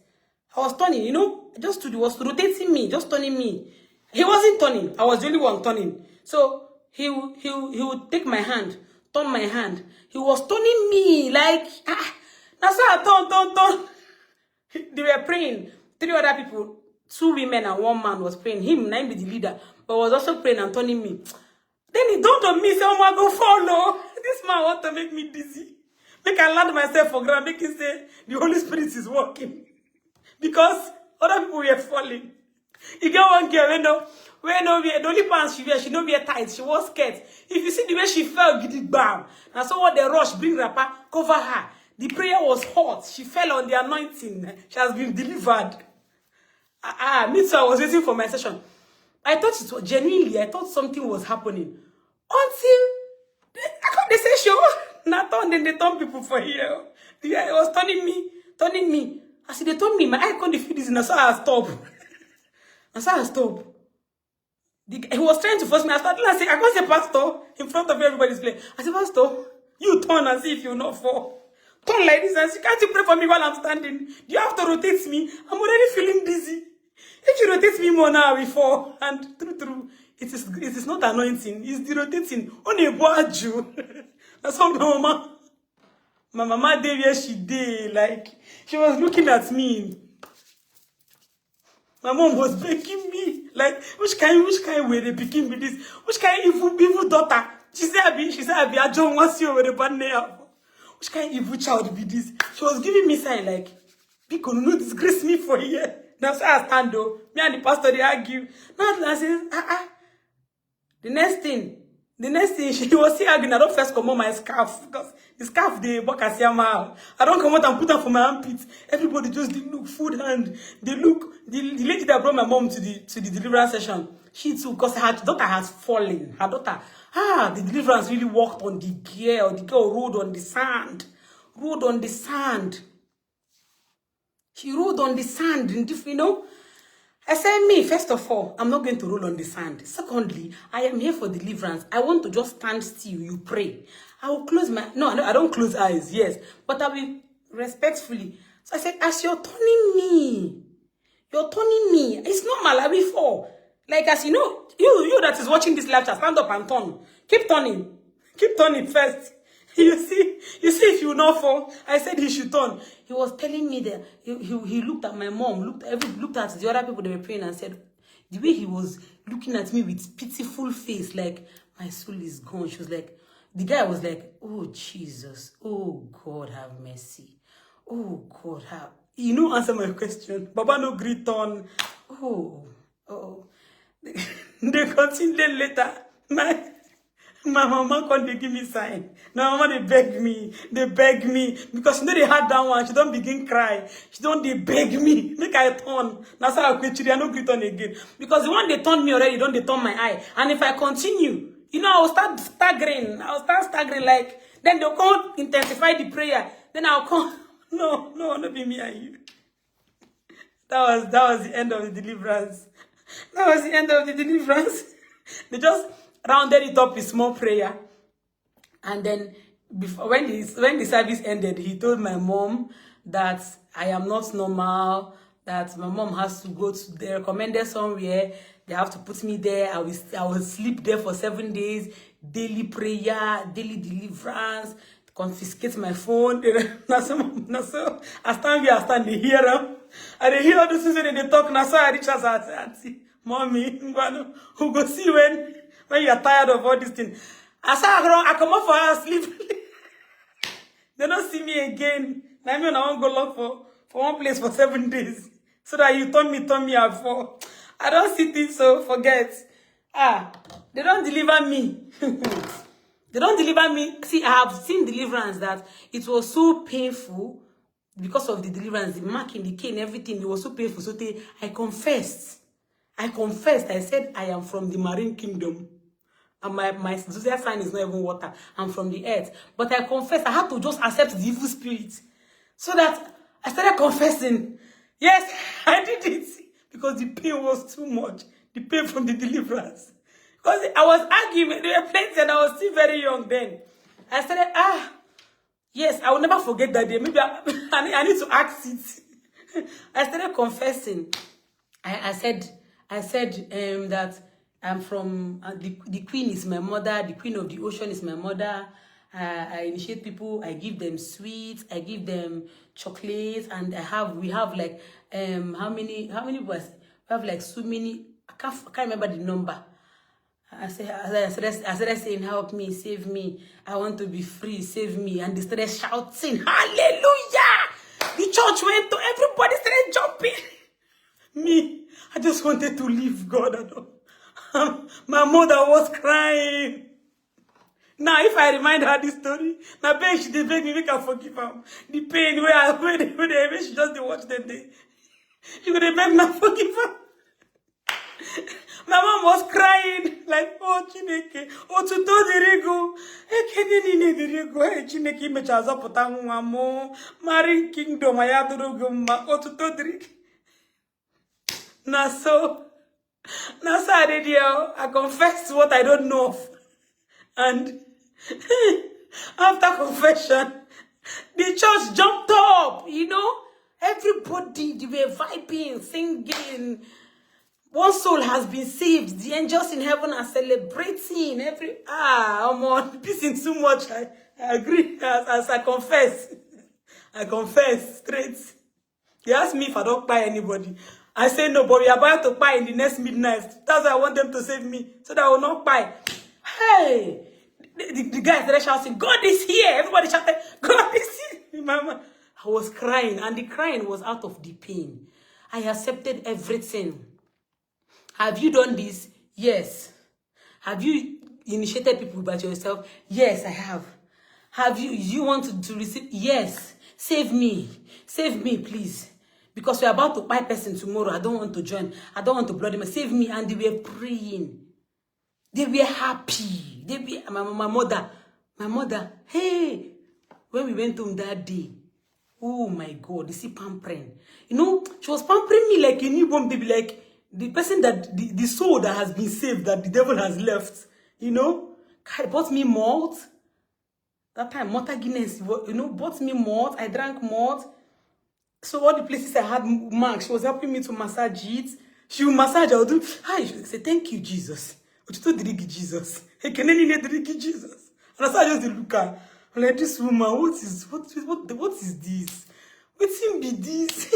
I was turning, you know? I just stood, he was rotating me, just turning me. He wasn't turning. I was the only one turning. So he would take my hand, turn my hand. He was turning me like, that's why I turn. They were praying. 3 other people, 2 women and 1 man was praying. Him, nine be the leader, but was also praying and turning me. Then he dawned on me, say, oh my God, follow. This man want to make me dizzy. Make I land myself for ground, make him say, the Holy Spirit is working. Because other people were falling. You get one girl, the only pants she wear, she don't wear tight, she was scared. If you see the way she fell, giddy bam. And so what they rush, bring rapper, cover her. The prayer was hot. She fell on the anointing. She has been delivered. Me too, I was waiting for my session. I thought it was genuinely, I thought something was happening. Until they say show. Not on, then they turn people for here. The guy was turning me. I said, they told me, my eye can't feel this, and so I stop. He was trying to force me. I started to say, I can't say, Pastor, in front of everybody's place. I said, Pastor, you turn and see if you will not fall. Turn like this and say, can't you pray for me while I'm standing? Do you have to rotate me? I'm already feeling dizzy. If you rotate me more now, I will fall. And true, it is not anointing. It's the rotating. On a boaju. That's how my mama did where she did. Like, she was looking at me. My mom was begging me, like, which kind way they begin with this? Which kind evil daughter? She said, I don't want you over the banner. Which kind evil child be this? She was giving me sign like, because no disgrace me for here. That's why I stand though. Me and the pastor, they argue. Not I says, The next thing, she was still arguing. I don't first come on my scarf because the scarf they work as I don't come out and put them for my armpits. Everybody just they look food hand. They look the lady that brought my mom to the deliverance session. She too, because her daughter has fallen. Her daughter, the deliverance really worked on the girl. The girl rolled on the sand. She rolled on the sand, you know. I said, me, first of all, I'm not going to roll on the sand. Secondly, I am here for deliverance. I want to just stand still. You pray. I will close my... No, I don't close eyes, yes. But I will respectfully. So I said, as you're turning me, it's normal, I will fall. Like, as you know, you that is watching this live chat, stand up and turn. Keep turning first. You see if you will not fall. I said he should turn. He was telling me that he looked at my mom, looked at the other people that were praying and said, the way he was looking at me with pitiful face, like, my soul is gone. She was like, the guy was like, oh, Jesus. Oh, God, have mercy. Oh, God, have... You know, answer my question. Baba no greet on. Oh. They continued later. My mama can't they give me sign. My mama they beg me. They beg me. Because you know they had that one. She don't begin cry. She don't they beg me. Make I turn. That's how I quit. I no quit on again. Because the one they turn me already, don't they turn my eye. And if I continue, you know, I'll start staggering. Like then they'll come intensify the prayer. Then I'll come. No, not be me and you. That was the end of the deliverance. That was the end of the deliverance. They just rounded it up with small prayer. And then before when the service ended, he told my mom that I am not normal, that my mom has to go to the recommended somewhere. They have to put me there. I will sleep there for 7 days, daily prayer, daily deliverance, confiscate my phone. So I stand they hear them. And they hear all the things when they talk. Now so I reach us and say, Auntie, Mommy, who go see when you are tired of all these things. I come up for her sleep. They don't see me again. Now I won't go look for one place for 7 days. So that you turn me out for. I don't see things, so forget. They don't deliver me. They don't deliver me. See, I have seen deliverance that it was so painful because of the deliverance, the mark in the cane, everything. It was so painful. So I confessed. I said, I am from the marine kingdom. And my zodiac sign is not even water. I'm from the earth. But I confessed. I had to just accept the evil spirit. So that I started confessing. Yes, I did it. Because the pain was too much. The pain from the deliverance. Because I was arguing. They were playing and I was still very young then. I started, yes, I will never forget that day. Maybe I need to act it. I started confessing. I said that I'm from, the queen is my mother. The queen of the ocean is my mother. I initiate people. I give them sweets. I give them chocolates. And we have like, how many boys? We have like so many. I can't remember the number. I started saying, help me, save me. I want to be free, save me. And they started shouting, hallelujah! The church went to, everybody started jumping. Me, I just wanted to leave God. My mother was crying. Now, if I remind her this story, now babe, she did beg me, make her forgive her. The pain where she just watch them day. She would have begged me forgive her. My mom was crying, like, oh, Chineke, oh, to do the rigo. Ekenini the rigo, hey, Chineke, me chaza potangu amo, marine kingdom, I have to do ma, oh, to do the rigo. Now, so I did, I confessed what I don't know of. And after confession, the church jumped up, you know. Everybody, they were vibing, singing. One soul has been saved. The angels in heaven are celebrating. I'm on pissing too much. I agree. As I confess. I confess straight. They ask me if I don't buy anybody. I say no, but we are about to buy in the next midnight. That's why I want them to save me. So that I will not buy. Hey! The guys started shouting, God is here. Everybody shouted, God is here. Mama, I was crying. And the crying was out of the pain. I accepted everything. Have you done this? Yes. Have you initiated people by yourself? Yes, I have. Have you want to receive? Yes. Save me. Save me, please. Because we're about to buy person tomorrow. I don't want to join. I don't want to blood them. Save me. And they were praying. They were happy. My mother, hey, when we went home that day, oh my God, you see pampering. You know, she was pampering me like a newborn baby, like the person that, the soul that has been saved, that the devil has left, you know. Bought me malt. That time, Mota Guinness, you know, bought me malt. I drank malt. So all the places I had marks, she was helping me to massage it. She would massage, I would do, hi, she would say, thank you, Jesus. Jesus. Hey, can any drink Jesus? And I just look at her. I'm like, this woman, what is this? What be this?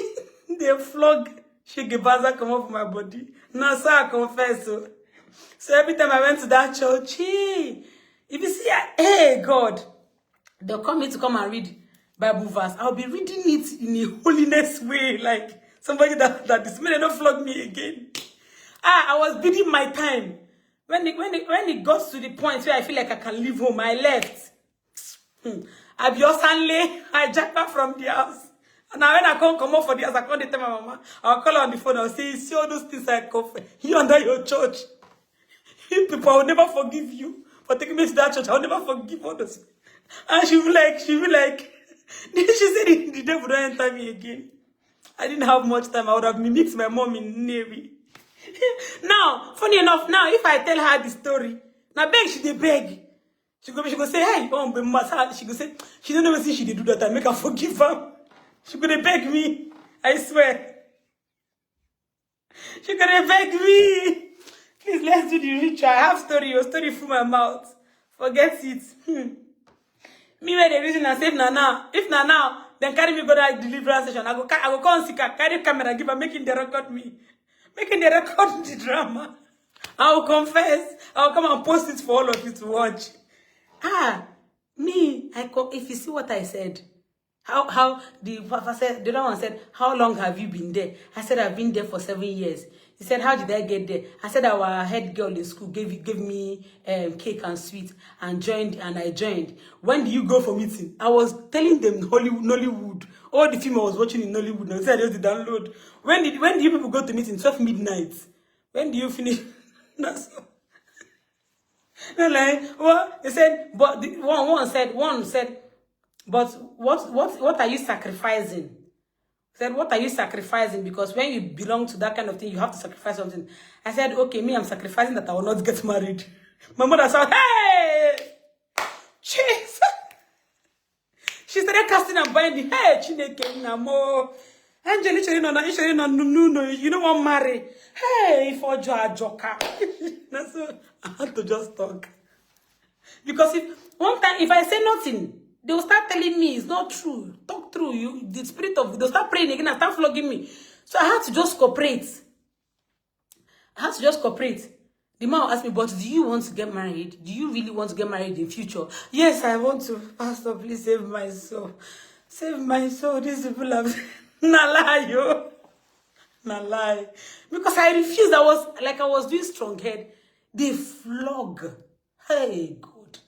They flog. She gave come off my body. Now, so I confess. So every time I went to that church, hey, if you see, hey, God, they'll come me to come and read Bible verse. I'll be reading it in a holiness way, like somebody that this man don't flog me again. I was bidding my time. when it got to the point where I feel like I can leave home, I left. Abiosanle, I jacked her from the house. And now when I come out for the house, I can't tell my mama. I'll call her on the phone. I'll say, see all those things I cover. You under your church. You people, I will never forgive you for taking me to that church. I will never forgive others. And she be like, then she said, the devil don't enter me again. I didn't have much time. I would have mimicked my mom in Navy. Now, funny enough, now if I tell her the story, now beg she dey beg. She go say, hey, she go say, she don't know see she did do that. I make her forgive her. She gonna beg me. I swear. She gonna beg me. Please, let's do the ritual. I have your story through my mouth. Forget it. Me where the reason I say now. If now, then carry me go to that deliverance session. I go come see her, carry camera, give her, making the record me. Making the record the drama. I will confess. I will come and post it for all of you to watch. If you see what I said, how the papa said, the other one said, how long have you been there? I said, I've been there for 7 years. He said, how did I get there? I said, our head girl in school gave me cake and sweet and I joined. When do you go for meeting? I was telling them Nollywood. All the film I was watching in Nollywood. Now I said I just download. When do you people go to meeting? 12 midnight. When do you finish? That's no, like what they said, but one said, but what are you sacrificing? Said, what are you sacrificing? Because when you belong to that kind of thing, you have to sacrifice something. I said, okay, me, I'm sacrificing that I will not get married. My mother said, hey, jeez. She started casting and binding. Hey, Chineke, Namo. Angeli, you don't want to marry. Hey, for Joker. So I had to just talk. Because if I say nothing, they will start telling me it's not true. Talk through you. The spirit of they'll start praying again and start flogging me. So I had to just cooperate. The man asked me, but do you want to get married? Do you really want to get married in future? Yes, I want to. Pastor, please save my soul. Save my soul. These people have not lie, yo. Not lie. Because I refused. I was doing strong head. They flog. Hey, God.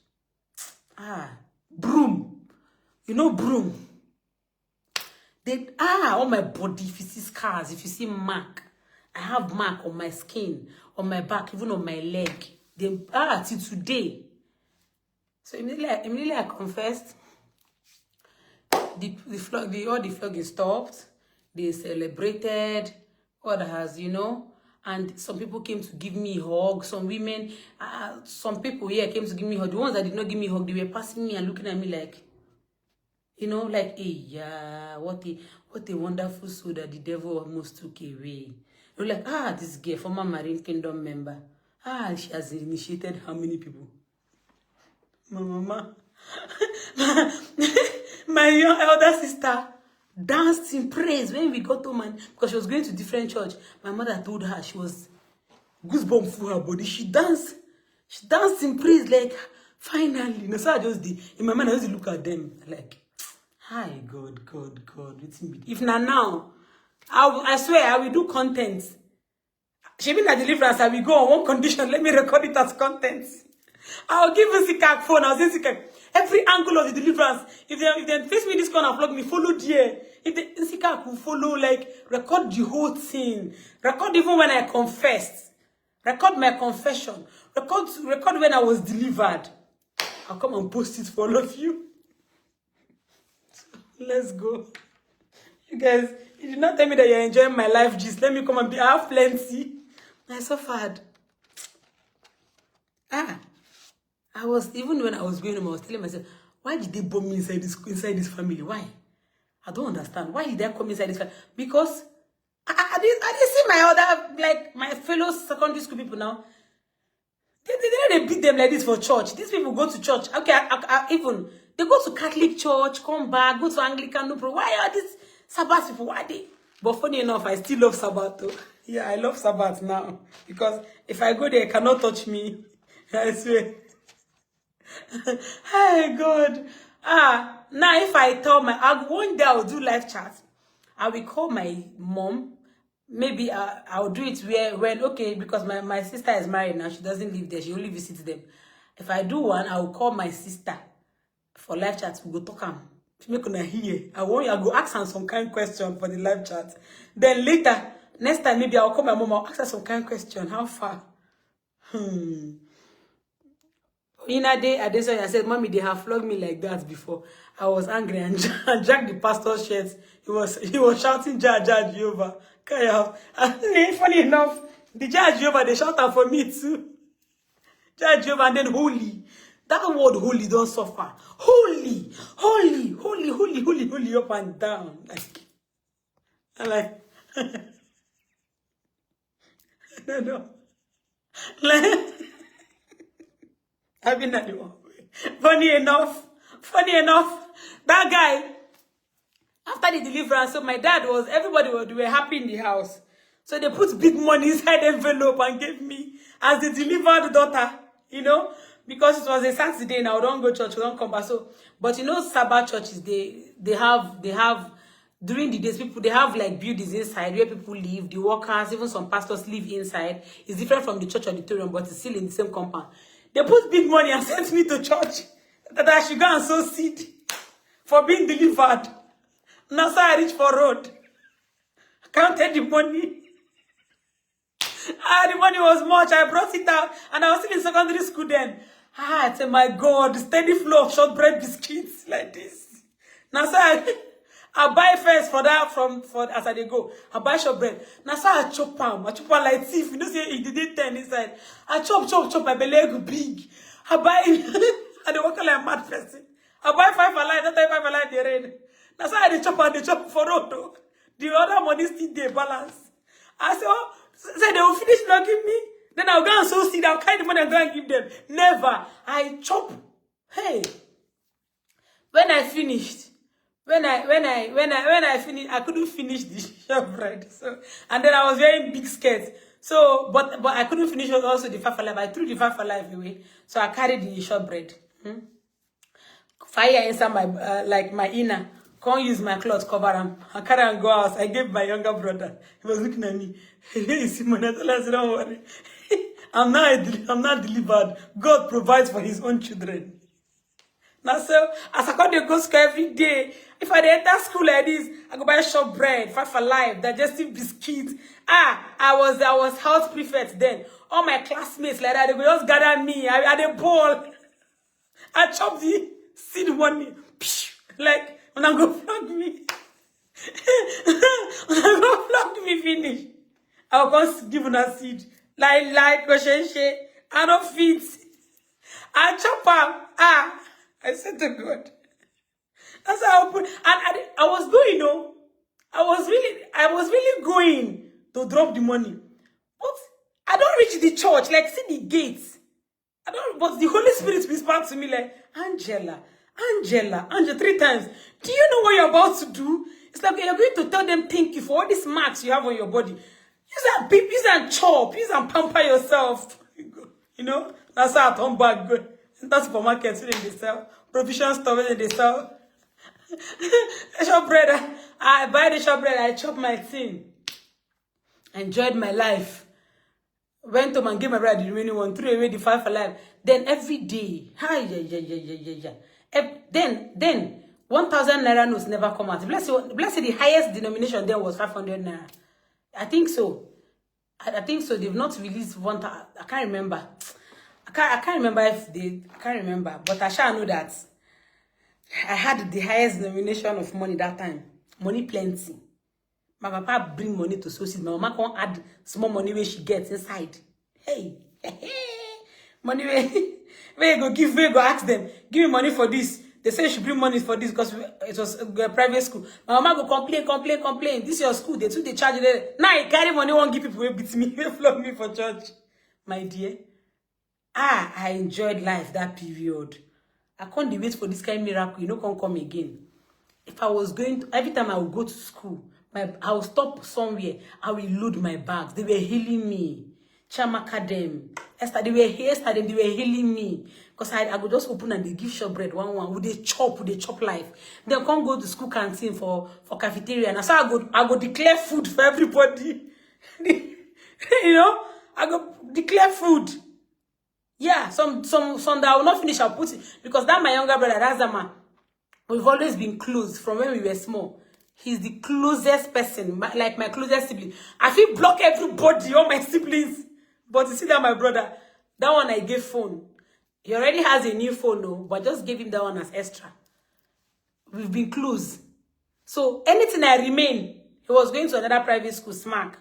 Broom. You know broom. They on my body, if you see scars, if you see mark. I have mark on my skin, on my back, even on my leg. They till today. So immediately I confessed. All the flogging stopped. They celebrated. Others, and some people came to give me a hug. Some women, some people here came to give me a hug. The ones that did not give me a hug, they were passing me and looking at me like, like, hey, yeah, what a wonderful soul that the devil almost took away. You're like, this girl, former Marine Kingdom member. She has initiated how many people? My mama. My young elder sister danced in praise when we got home, and because she was going to different church. My mother told her she was goosebumps through her body. She danced in praise, like, finally. So I just did. In my mind, I just look at them like, hi, God. If now, I swear, I will do content. She mean that deliverance, I will go on one condition. Let me record it as content. I'll give you Sikak phone. I'll say Sikak. Every angle of the deliverance. If they face me this corner, vlog me, follow there. If the Sikak will follow, like, record the whole thing. Record even when I confessed. Record my confession. Record when I was delivered. I'll come and post it for all of you. Let's go. You guys, you did not tell me that you're enjoying my life gist. Let me come and I have plenty. I suffered. Even when I was going home, I was telling myself, why did they bomb me inside this family? Why? I don't understand. Why did they come inside this family? Because I didn't see my other, like, my fellow secondary school people now. They beat them like this for church. These people go to church. Okay, even they go to Catholic church, come back, go to Anglican, no problem. Why are these Sabbath people? Why they? But funny enough, I still love Sabbath though. Yeah, I love Sabbath now. Because if I go there, it cannot touch me. I swear. Hey, God. Now if I tell one day I'll do live chat. I will call my mom, maybe I'll do it when okay, because my sister is married now, she doesn't live there, she only visits them. If I do one, I will call my sister for live chat. We go talk am. Make una hear. I go ask her some kind question for the live chat. Then later, next time maybe I'll call my mom. I'll ask her some kind question. How far? In a day, I said, "Mommy, they have flogged me like that before." I was angry and jacked the pastor's shirt. He was shouting, "Jah Jehovah." And funny enough, the Jah Jehovah they shout out for me too. Jah Jehovah and then holy. That word holy don't suffer. Holy, holy, holy, holy, holy, holy up and down. Like, I don't know. Like, I've been at the one way. Funny enough, that guy, after the deliverance, so my dad was, they were happy in the house. So they put big money inside envelope and gave me as the delivered daughter, you know, because it was a Saturday and I don't go church, we don't come back. So, but you know, Sabbath churches, they have during the days, people, they have like buildings inside where people live, the workers, even some pastors live inside. It's different from the church auditorium, but it's still in the same compound. They put big money and sent me to church that I should go and sow seed for being delivered. Now, so I reach for road. I counted the money. The money was much. I brought it out, and I was still in secondary school then. I said, my God, steady flow of shortbread biscuits like this. Now, so I buy first for that for as I go. I buy shortbread. Now, so I chop them. I chop them like thief. You know, say it didn't turn inside. I chop. My belly go big. I buy and they walk like a mad person. I buy 5 alive. Not 5 alive. They red. Now, so I chop for road. The other money still they balance. I said, oh, say they will finish knocking me. Then I'll go and sow seed. I'll carry the money and go and give them. Never. I chop. Hey. When I finished, when I finished, I couldn't finish the shortbread. So, and then I was wearing big skirts. So, but I couldn't finish also the 5 alive. I threw the 5 alive away. So I carried the shortbread. Fire inside my like my inner. Can't use my clothes cover them. I carry and go out. I gave my younger brother. He was looking at me. Hey, Simon, I told him, don't worry. I'm not delivered. God provides for his own children. Now, so, as I come to go school every day, if I enter school like this, I go buy shortbread, 5 alive, digestive biscuits. I was house prefect then. All my classmates like that, they go just gather me. I had a ball. I chop the seed money. Like, when I go flog me. When I go flog me finish. I'll go give her a seed. Like, I don't fit. I chop up. I said to God. That's how I put. And I was going, you know. I was really going to drop the money. But I don't reach the church. Like, see the gates. But the Holy Spirit whispered to me like, Angela, 3 times. Do you know what you're about to do? It's like you're going to tell them thank you for all these marks you have on your body. Use and beep, use and chop, use and pamper yourself. You know? That's how I turn back good. That's supermarkets when they sell. Provision store when they sell. Shortbread. I buy the shortbread, I chop my thing. Enjoyed my life. Went home and gave my brother the remaining one, threw away the 5 alive. Then every day, Then 1,000 naira notes never come out. Bless you, the highest denomination then was 500 naira. I think so. I think so. They've not released one. I can't remember. I can't remember if they. I can't remember. But I shall know that I had the highest denomination of money that time. Money plenty. My papa bring money to sources. My mama can't add small money where she gets inside. Hey. Money where you go give, where you go ask them, give me money for this. They say she bring money for this because it was a private school. My mama go complain. This is your school. They took the charge. Now I carry money, won't give people who beat me, who flog me for church. My dear. I enjoyed life that period. I can't wait for this kind of miracle. You know, can't come again. If I was going to, every time I would go to school, I will stop somewhere. I will load my bags. They were healing me. Chamaka them. Esther, they were healing me. Because I would just open and they give shortbread one. Would they chop life? They can't go to school canteen for cafeteria. And so I go declare food for everybody. You know, I go declare food. Yeah, some that I will not finish, I'll put it. Because that my younger brother, that's the man. We've always been close from when we were small. He's the closest person, like my closest sibling. I feel block everybody, all my siblings. But you see that my brother, that one I gave phone. He already has a new phone, no, but I just gave him that one as extra. We've been close. So anything I remain, he was going to another private school, SMAC,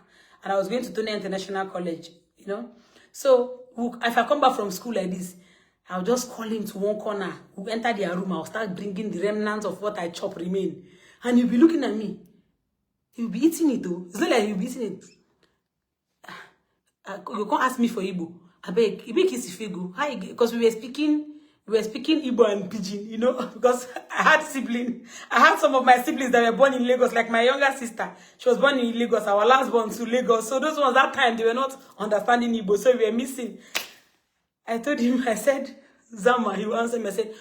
and I was going to Tony International College, you know. So if I come back from school like this, I'll just call him to one corner. We'll enter their room. I'll start bringing the remnants of what I chop remain. And he'll be looking at me. He'll be eating it though. It's not like he'll be eating it. You can't ask me for Igbo. I beg, kiss Ifego. Hi, because we were speaking Igbo and Pidgin, you know, because I had siblings. I had some of my siblings that were born in Lagos, like my younger sister. She was born in Lagos. Our last born to Lagos. So those ones that time, they were not understanding Igbo. So we were missing. I told him, I said, Zama, he answered me, I said,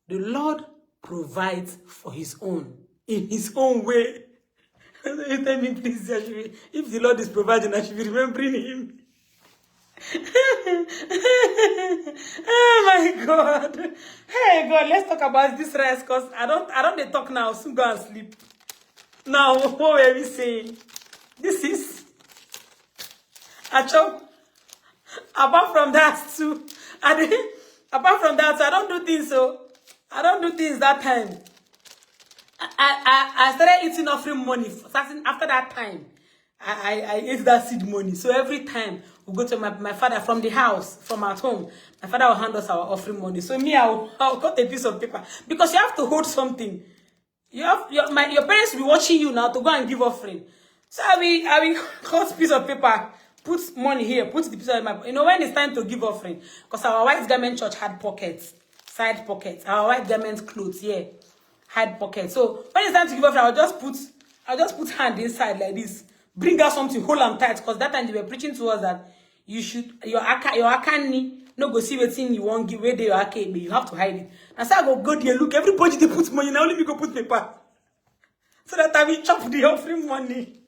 the Lord provides for his own, in his own way. He told me, please, if the Lord is providing, I should be remembering him. Oh my God. Hey God, let's talk about this rest, because I don't dey talk now. Soon go and sleep. Now, what were we saying? This is a chop. Apart from that too, apart from that, I don't do things. So I don't do things that time. I started eating offering money. After that time, I ate that seed money. So every time we go to my father from the house, from at home, my father will hand us our offering money. So me, I'll cut a piece of paper, because you have to hold something. You have your parents will be watching you now to go and give offering. So I will cut a piece of paper, put money here, put the piece of my, you know, when it's time to give offering, because our white garment church had pockets, side pockets. Our white garment clothes, yeah, had pockets. So when it's time to give offering, I'll just put hand inside like this, bring out something, hold them tight, because that time they were preaching to us that you should your akani no go see wetin you won't give, where they your aka, but you have to hide it. And so I go there, look, everybody they put money, now only me go put paper, so that I will chop the offering money.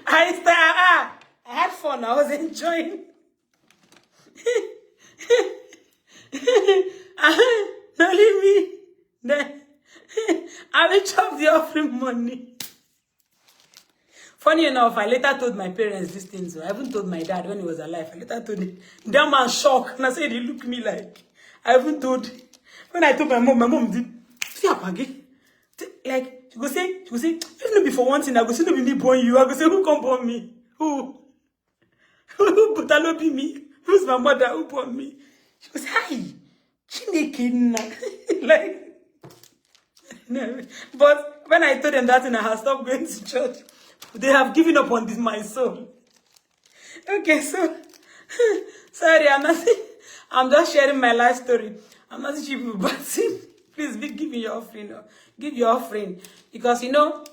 I had fun. I was enjoying. Now leave me. Then I will chop the offering money. Funny enough, I later told my parents these things. So I haven't told my dad when he was alive. I later told him. That man shocked. And I said, he looked at me like, I haven't told. When I told my mom did, like, she go say, if not before one thing, I go say, no be me born you. I go say, who come born me? Who? But that not be me. Who's my mother? Who born me? She goes, hi. Like, no. But when I told them that, and I had stopped going to church, they have given up on this, my soul. Okay, so sorry, I'm just sharing my life story. I'm not teaching you, but please give me your offering. Give your offering. Because you know,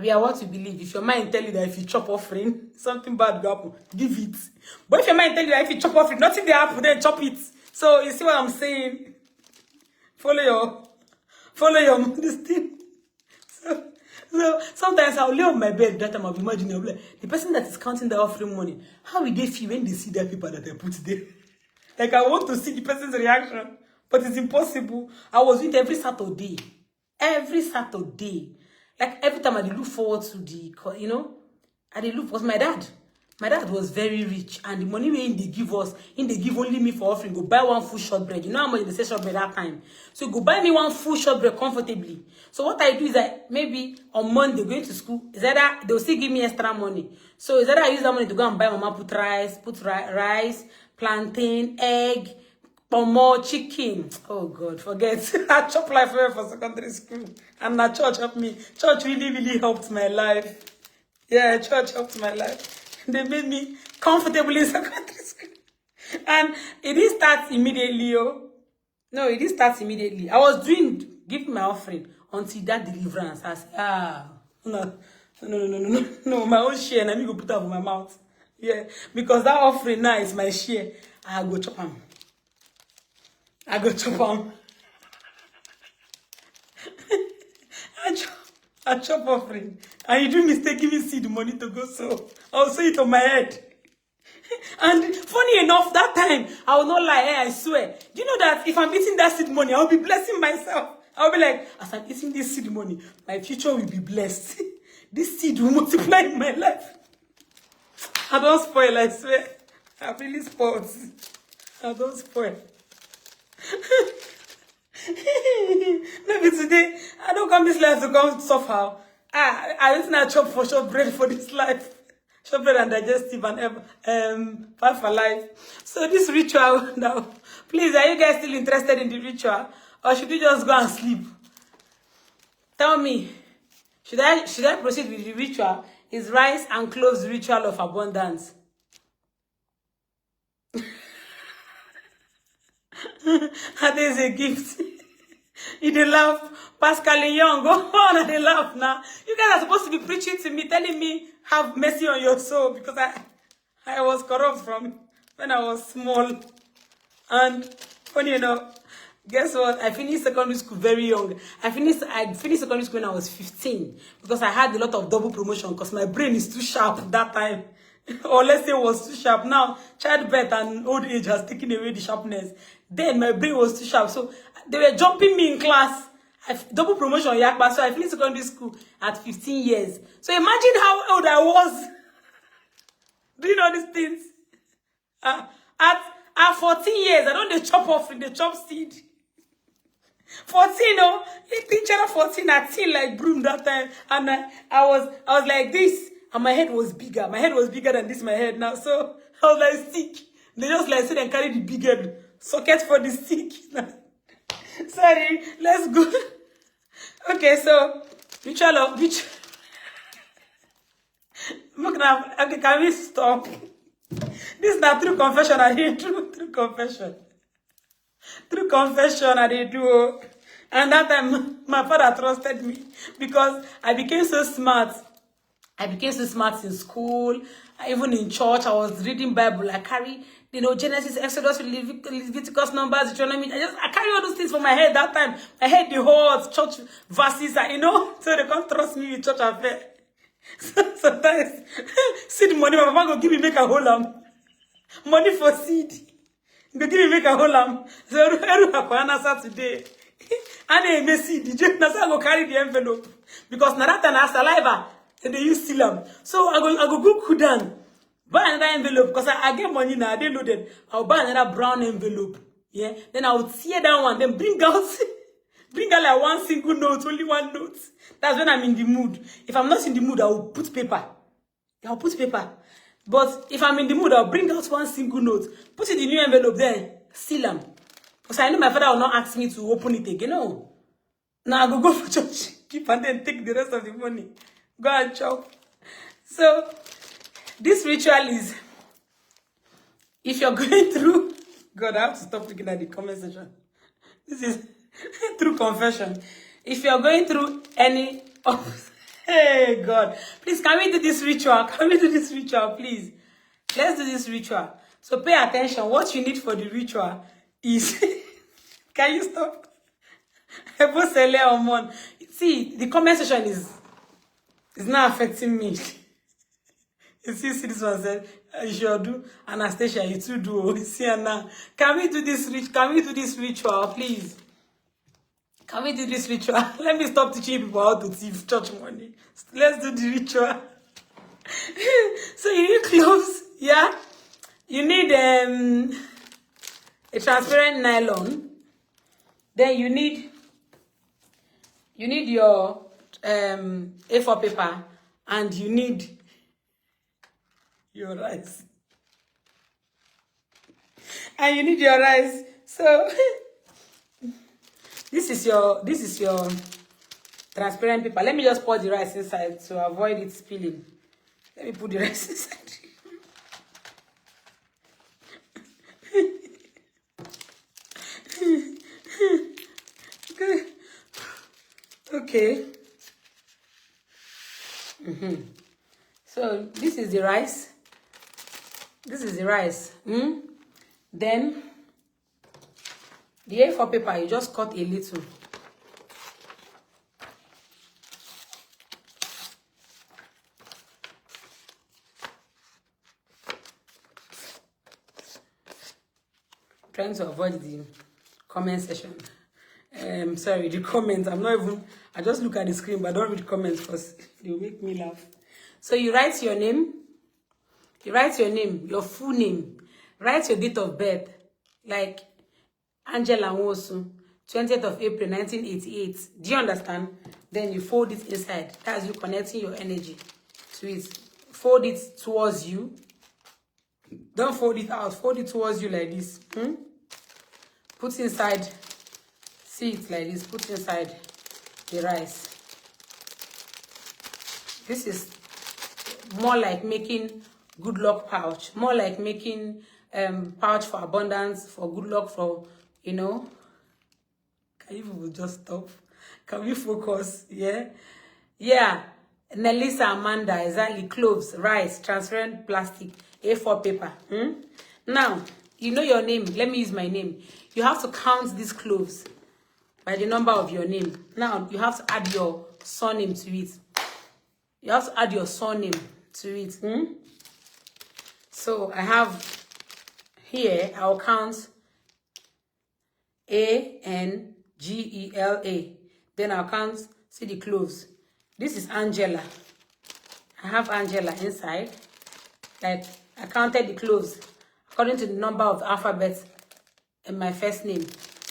we are what you believe. If your mind tell you that if you chop offering, something bad will happen, give it. But if your mind tell you that if you chop offering, nothing will happen, then chop it. So you see what I'm saying? Follow your this thing. So sometimes I'll lay on my bed that time. I'll be imagining like, the person that is counting the offering money, how will they feel when they see that paper that I put there? Like, I want to see the person's reaction, but it's impossible. I was with every Saturday. Every Saturday. Like, every time I look forward to the, you know, I look, because my dad was very rich, and the money they give us, they give only me for offering, go buy one full shortbread. You know how much they say shortbread that time? So go buy me one full shortbread comfortably. So what I do is that maybe on Monday going to school, is either they'll still give me extra money. So is either I use that money to go and buy mama put rice, plantain, egg, more chicken. Oh God, forget. I chop life for secondary school, and that church helped me. Church really helped my life. Yeah, church helped my life. They made me comfortable in secondary school. And it didn't start immediately, oh. No, it didn't start immediately. I was giving my offering until that deliverance. I said, no, my own share, and I'm going to put it over my mouth. Yeah, because that offering now is my share. I go chop them. I chop offering. And you do mistake giving seed money to go sow. I'll sow it on my head. And funny enough, that time, I will not lie, I swear. Do you know that if I'm eating that seed money, I'll be blessing myself. I'll be like, as I'm eating this seed money, my future will be blessed. This seed will multiply in my life. I don't spoil, I swear. I really spoiled. I don't spoil. Maybe today, I don't come this life to come suffer. I didn't not chop for short bread for this life. Short bread and digestive and five for life. So this ritual now, please, are you guys still interested in the ritual? Or should we just go and sleep? Tell me, should I proceed with the ritual? Is rice and cloves ritual of abundance? And there's a gift. You dey laugh. Pascal Young, go on and they laugh now. You guys are supposed to be preaching to me, telling me, have mercy on your soul, because I was corrupt from when I was small. And funny enough, guess what? I finished secondary school very young. I finished secondary school when I was 15, because I had a lot of double promotion because my brain is too sharp that time. Or let's say it was too sharp. Now, childbirth and old age has taken away the sharpness. Then my brain was too sharp. So they were jumping me in class. Double promotion, yakba. So I finished secondary school at 15 years. So imagine how old I was. Do you know these things? At 14 years, I don't chop off in the chop seed. 14, oh, teacher 14, I feel like broom that time. And I was like this. And my head was bigger. My head was bigger than this, my head now. So I was like sick. They just like sit and carry the big head. Socket for the stick. Sorry, let's go. Okay, so ritual of which okay, can we stop? This is not true confession, I did true confession. True confession, I did do. And that time my father trusted me because I became so smart. I became so smart in school, even in church. I was reading Bible. I carry, Genesis, Exodus, Leviticus, Numbers, Deuteronomy. I carry all those things for my head that time. I had the whole church verses, so they can't trust me with church affair. So sometimes, seed money, my papa go give me make a whole money for seed. Go give me make a whole So I Saturday. And they seed. I go carry the envelope because now that time I have saliva. And they use silam. So I go cool down. Buy another envelope. Because I get money now. They loaded. I'll buy another brown envelope. Yeah. Then I'll tear down one. Then bring out like one single note. Only one note. That's when I'm in the mood. If I'm not in the mood, I'll put paper. But if I'm in the mood, I'll bring out one single note. Put it in the new envelope there. Seal them. Because I know my father will not ask me to open it again. No. Now I go for church. Keep and then take the rest of the money. Go and chop. So, this ritual is, if you're going through, God, I have to stop looking at the comment section. This is true confession. If you're going through any of, hey God, please, can we do this ritual? Can we do this ritual, please? Let's do this ritual. So pay attention. What you need for the ritual is, can you stop? See, the comment section is not affecting me. You see this one said, you should do. Anastasia, you too do. See, now, can we do this ritual, please? Can we do this ritual? Let me stop teaching people how to thief church money. Let's do the ritual. So you need cloves, yeah? You need a transparent nylon. Then you need your A4 paper, and you need your rice. And you need your rice. So this is your transparent paper. Let me just pour the rice inside to avoid it spilling. Let me put the rice inside. Okay. So this is the rice. Then the A4 paper, you just cut a little. trying to avoid the comment section. Sorry, the comments. I just look at the screen, but I don't read comments because they will make me laugh. So you write your name. You write your name, your full name. Write your date of birth, like Angela Nwosu, 20th of April, 1988. Do you understand? Then you fold it inside. That's you connecting your energy to it. Fold it towards you. Don't fold it out. Fold it towards you like this. Put inside. See it like this. Put inside the rice. This is more like making good luck pouch. More like making pouch for abundance, for good luck, for, you know. Can you people just stop? Can we focus? Yeah? Yeah. Nelisa Amanda, exactly. Cloves, rice, transparent plastic, A4 paper. Now, you know your name. Let me use my name. You have to count these cloves by the number of your name. Now, you have to add your surname to it. You have to add your surname to it. So, I have here, I'll count Angela. Then I'll count, see the cloves. This is Angela. I have Angela inside. Like, I counted the cloves according to the number of the alphabet in my first name.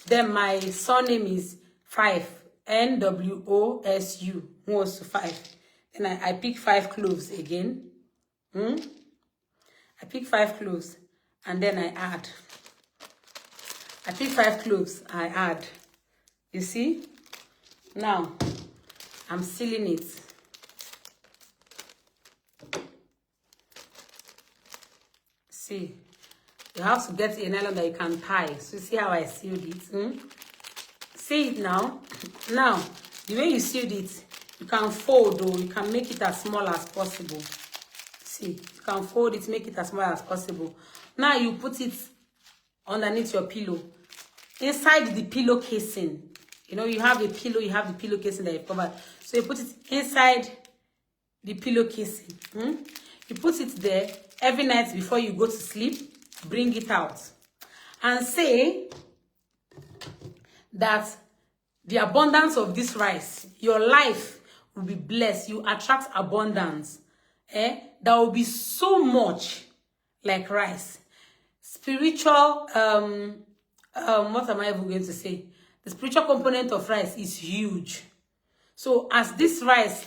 Then my surname is 5. Nwosu. Nwosu 5. Then I pick 5 cloves again. I pick 5 cloves. And then I add. I pick 5 cloves. I add. You see? Now, I'm sealing it. See, you have to get a nylon that you can tie. So see how I sealed it? See it now? Now, the way you sealed it, you can fold or you can make it as small as possible. See, you can fold it, make it as small as possible. Now you put it underneath your pillow. Inside the pillow casing. You know, you have a pillow, you have the pillow casing that you've covered. So you put it inside the pillow casing. You put it there every night before you go to sleep. Bring it out. And say that the abundance of this rice, your life will be blessed. You attract abundance. There will be so much like rice. Spiritual, what am I even going to say? The spiritual component of rice is huge. So as this rice,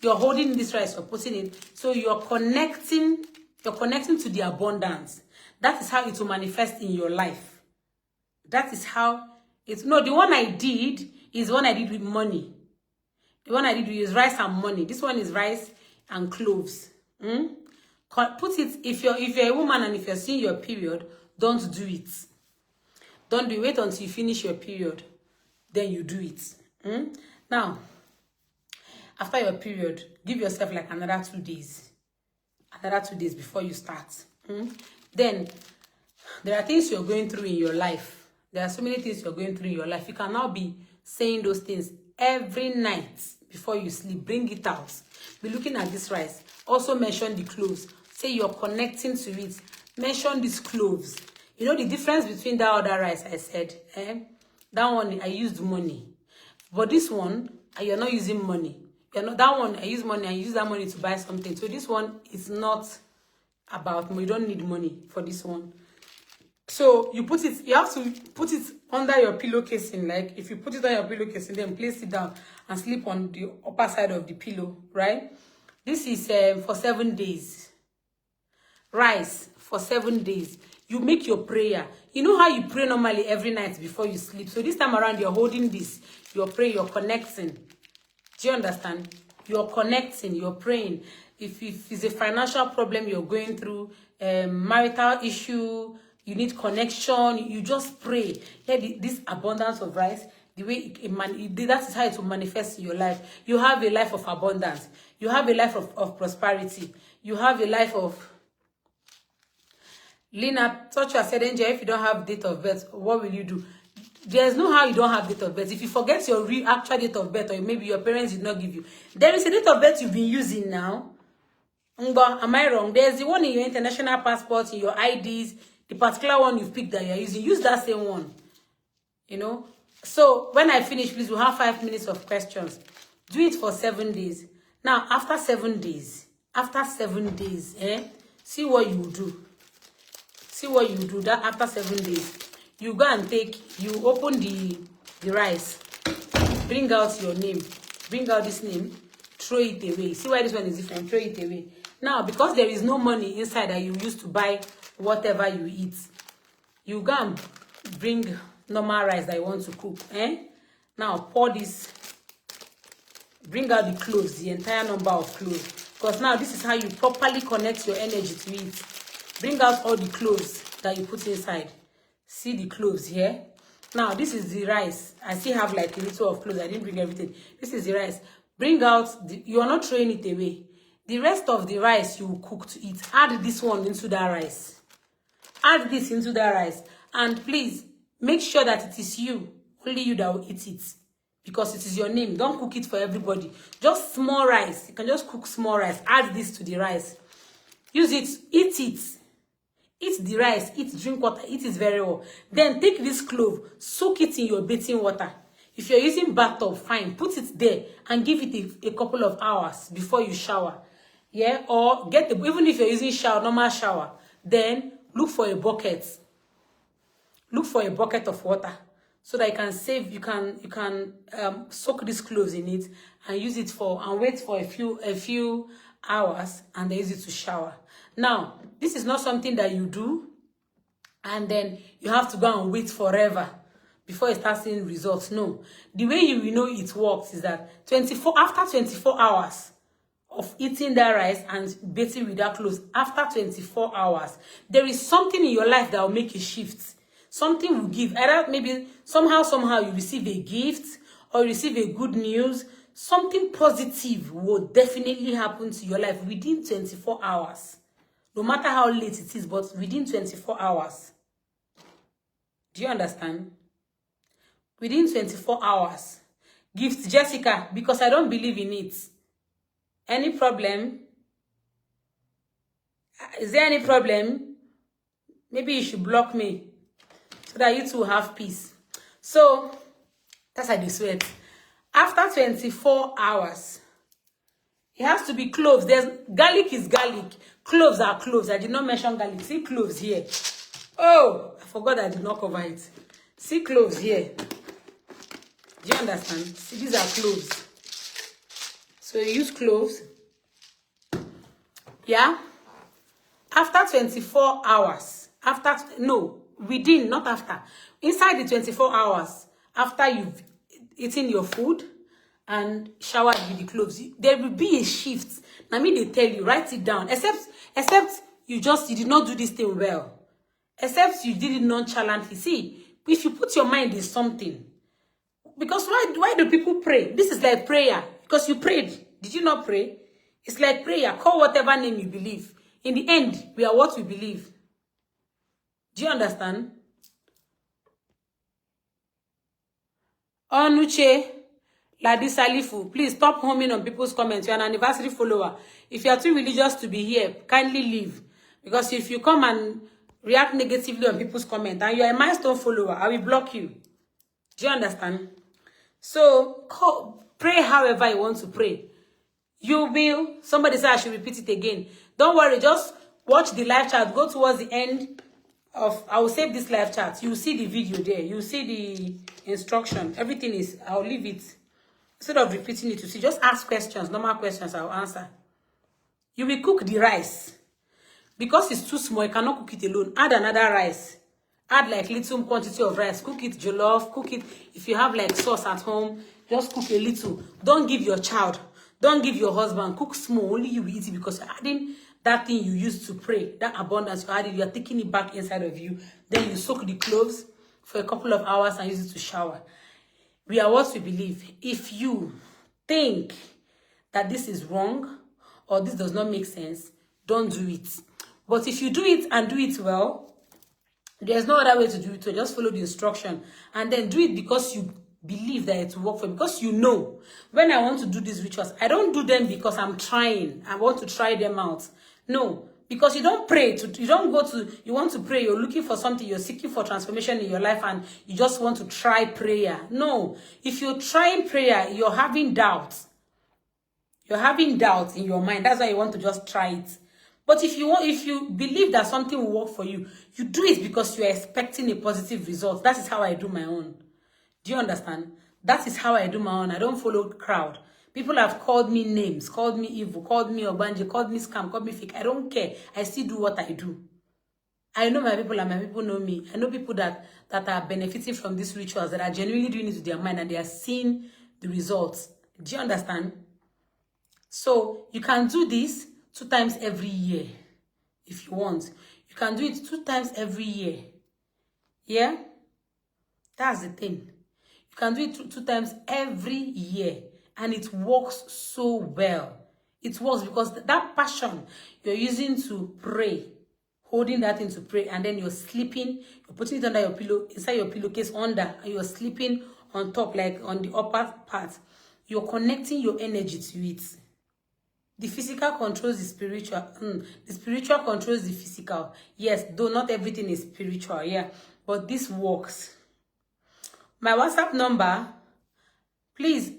you're holding this rice, you're putting it, so you're connecting to the abundance. That is how it will manifest in your life. That is how it's, no, the one I did is one I did with money. The one I did with rice and money. This one is rice and cloves. Put it, if you're a woman and if you're seeing your period, don't do it. Don't do it. Wait until you finish your period. Then you do it. Now, after your period, give yourself like another 2 days. Another 2 days before you start. Then, there are things you're going through in your life. There are so many things you're going through in your life. You can now be saying those things every night before you sleep. Bring it out. Be looking at this rice. Also mention the cloves. Say you're connecting to it. Mention these cloves. You know the difference between that other rice I said? That one, I used money. But this one, you're not using money. You're not, that one, I use money. I use that money to buy something. So this one is not about money. You don't need money for this one. So you put it, you have to put it under your pillow casing. Like if you put it on your pillow casing, then place it down and sleep on the upper side of the pillow, right? This is for 7 days. Rice for 7 days. You make your prayer. You know how you pray normally every night before you sleep. So this time around, you're holding this. You're praying, you're connecting. Do you understand? You're connecting, you're praying. If it's a financial problem you're going through, marital issue, you need connection, you just pray. This abundance of rice, the way that is how it will manifest in your life. You have a life of abundance. You have a life of prosperity. You have a life of... Lina, touch your said, Angel, if you don't have date of birth, what will you do? There's no how you don't have date of birth. If you forget your actual date of birth, or maybe your parents did not give you, there is a date of birth you've been using now. Am I wrong? There's the one in your international passport, in your IDs. the particular one you've picked that you're using, use that same one. You know? So when I finish, please, we'll have 5 minutes of questions. Do it for 7 days. Now, after 7 days, see what you do. See what you do that after 7 days. You go and you open the rice, bring out your name, bring out this name, throw it away. See why this one is different, throw it away. Now, because there is no money inside that you use to buy whatever you eat, you go and bring normal rice that you want to cook. Now, pour this, bring out the cloves, the entire number of cloves. Because now, this is how you properly connect your energy to it. Bring out all the cloves that you put inside. See the cloves here. Now, this is the rice. I still have like a little of cloves. I didn't bring everything. This is the rice. Bring out, you are not throwing it away. The rest of the rice you will cook to eat. Add this one into that rice. Add this into that rice. And please, make sure that it is you, only you that will eat it. Because it is your name. Don't cook it for everybody. Just small rice. You can just cook small rice. Add this to the rice. Use it. Eat it. Eat the rice, drink water, eat it very well. Then take this clove, soak it in your bathing water. If you're using bathtub, fine, put it there and give it a couple of hours before you shower. Yeah, or even if you're using normal shower, then look for a bucket. Look for a bucket of water so that you can soak these cloves in it and use it and wait for a few hours and then use it to shower. Now, this is not something that you do and then you have to go and wait forever before you start seeing results. No. The way you know it works is that after 24 hours of eating that rice and bathing with that clothes, after 24 hours, there is something in your life that will make a shift. Something will give. Either maybe somehow you receive a gift or you receive a good news. Something positive will definitely happen to your life within 24 hours. No matter how late it is, but within 24 hours. Do you understand? Within 24 hours. Gift, Jessica, because I don't believe in it. Any problem? Is there any problem? Maybe you should block me so that you two have peace. So, that's how they sweat. After 24 hours, it has to be cloves. Garlic is garlic. Cloves are cloves. I did not mention garlic. See cloves here. Oh, I forgot I did not cover it. See cloves here. Do you understand? See, these are cloves. So you use cloves. Yeah? After 24 hours. Within, not after. Inside the 24 hours, after you've eaten your food and showered with the cloves, there will be a shift. I mean, they tell you, write it down. Except you did not do this thing well. Except you did it nonchalantly. See, if you put your mind in something, because why do people pray? This is like prayer. Because you prayed. Did you not pray? It's like prayer. Call whatever name you believe. In the end, we are what we believe. Do you understand? Onuche, Ladisa Lifu, please stop homing on people's comments. You're an anniversary follower. If you are too religious to be here, kindly leave. Because if you come and react negatively on people's comments and you are a milestone follower, I will block you. Do you understand? So, pray however you want to pray. You will. Somebody said I should repeat it again. Don't worry, just watch the live chat. Go towards the end of, I will save this live chat. You will see the video there. You will see the instruction. Everything is, I'll leave it. Instead of repeating it, you see, just ask questions, normal questions, I'll answer. You will cook the rice. Because it's too small, you cannot cook it alone. Add another rice. Add like little quantity of rice. Cook it jollof. Cook it, if you have like sauce at home, just cook a little. Don't give your child. Don't give your husband. Cook small. Only you will eat it because you're adding that thing you used to pray. That abundance you added, you are taking it back inside of you. Then you soak the cloves for a couple of hours and use it to shower. We are what we believe. If you think that this is wrong or this does not make sense, don't do it. But if you do it and do it well, there's no other way to do it. So just follow the instruction and then do it because you believe that it will work for you. Because you know, when I want to do these rituals, I don't do them because I'm trying. I want to try them out. No, Because you don't pray to, you don't go to, you want to pray, you're looking for something, you're seeking for transformation in your life, and you just want to try prayer. No, if you're trying prayer, you're having doubts. You're having doubts in your mind. That's why you want to just try it. But if you believe that something will work for you, you do it because you are expecting a positive result. That is how I do my own. Do you understand? That is how I do my own. I don't follow crowd. People have called me names, called me evil, called me Obanje, called me scam, called me fake. I don't care. I still do what I do. I know my people and my people know me. I know people that are benefiting from these rituals, that are genuinely doing it with their mind, and they are seeing the results. Do you understand? So you can do this 2 times every year if you want. You can do it 2 times every year. Yeah? That's the thing. You can do it 2 times every year, and it works so well. It works because that passion you're using to pray, holding that in to pray, and then you're sleeping, you're putting it under your pillow, inside your pillowcase under, and you're sleeping on top, like on the upper part. You're connecting your energy to it. The physical controls the spiritual. The spiritual controls the physical. Yes, though not everything is spiritual, yeah. But this works. My WhatsApp number, please,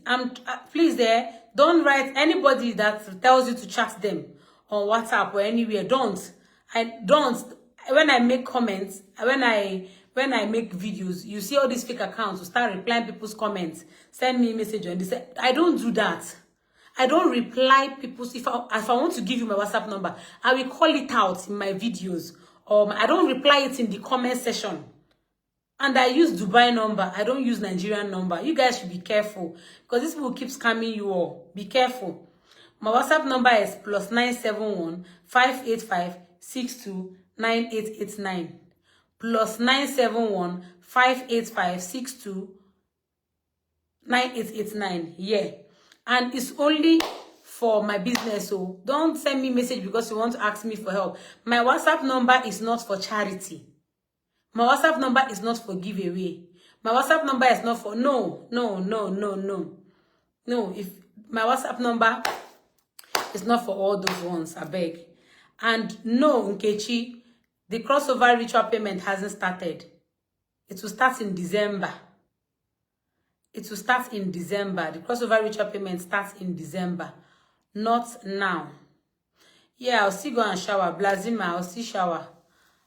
please there, don't write anybody that tells you to chat them on WhatsApp or anywhere. Don't. When I make comments, when I make videos, you see all these fake accounts will start replying people's comments. Send me a message on this. I don't do that. I don't reply people's. If I want to give you my WhatsApp number, I will call it out in my videos. I don't reply it in the comment section. And I use Dubai number. I don't use Nigerian number. You guys should be careful, because this people keep scamming you all. Be careful. My WhatsApp number is +971 585 62 9889. +971 585 62 9889. Yeah. And it's only for my business, so don't send me message because you want to ask me for help. My WhatsApp number is not for charity. My WhatsApp number is not for giveaway. My WhatsApp number is not for no. If my WhatsApp number is not for all those ones, I beg. And no, Nkechi, the crossover ritual payment hasn't started. It will start in December. It will start in December. The crossover ritual payment starts in December, not now. Yeah, I'll still go and shower. Blazima, I'll still shower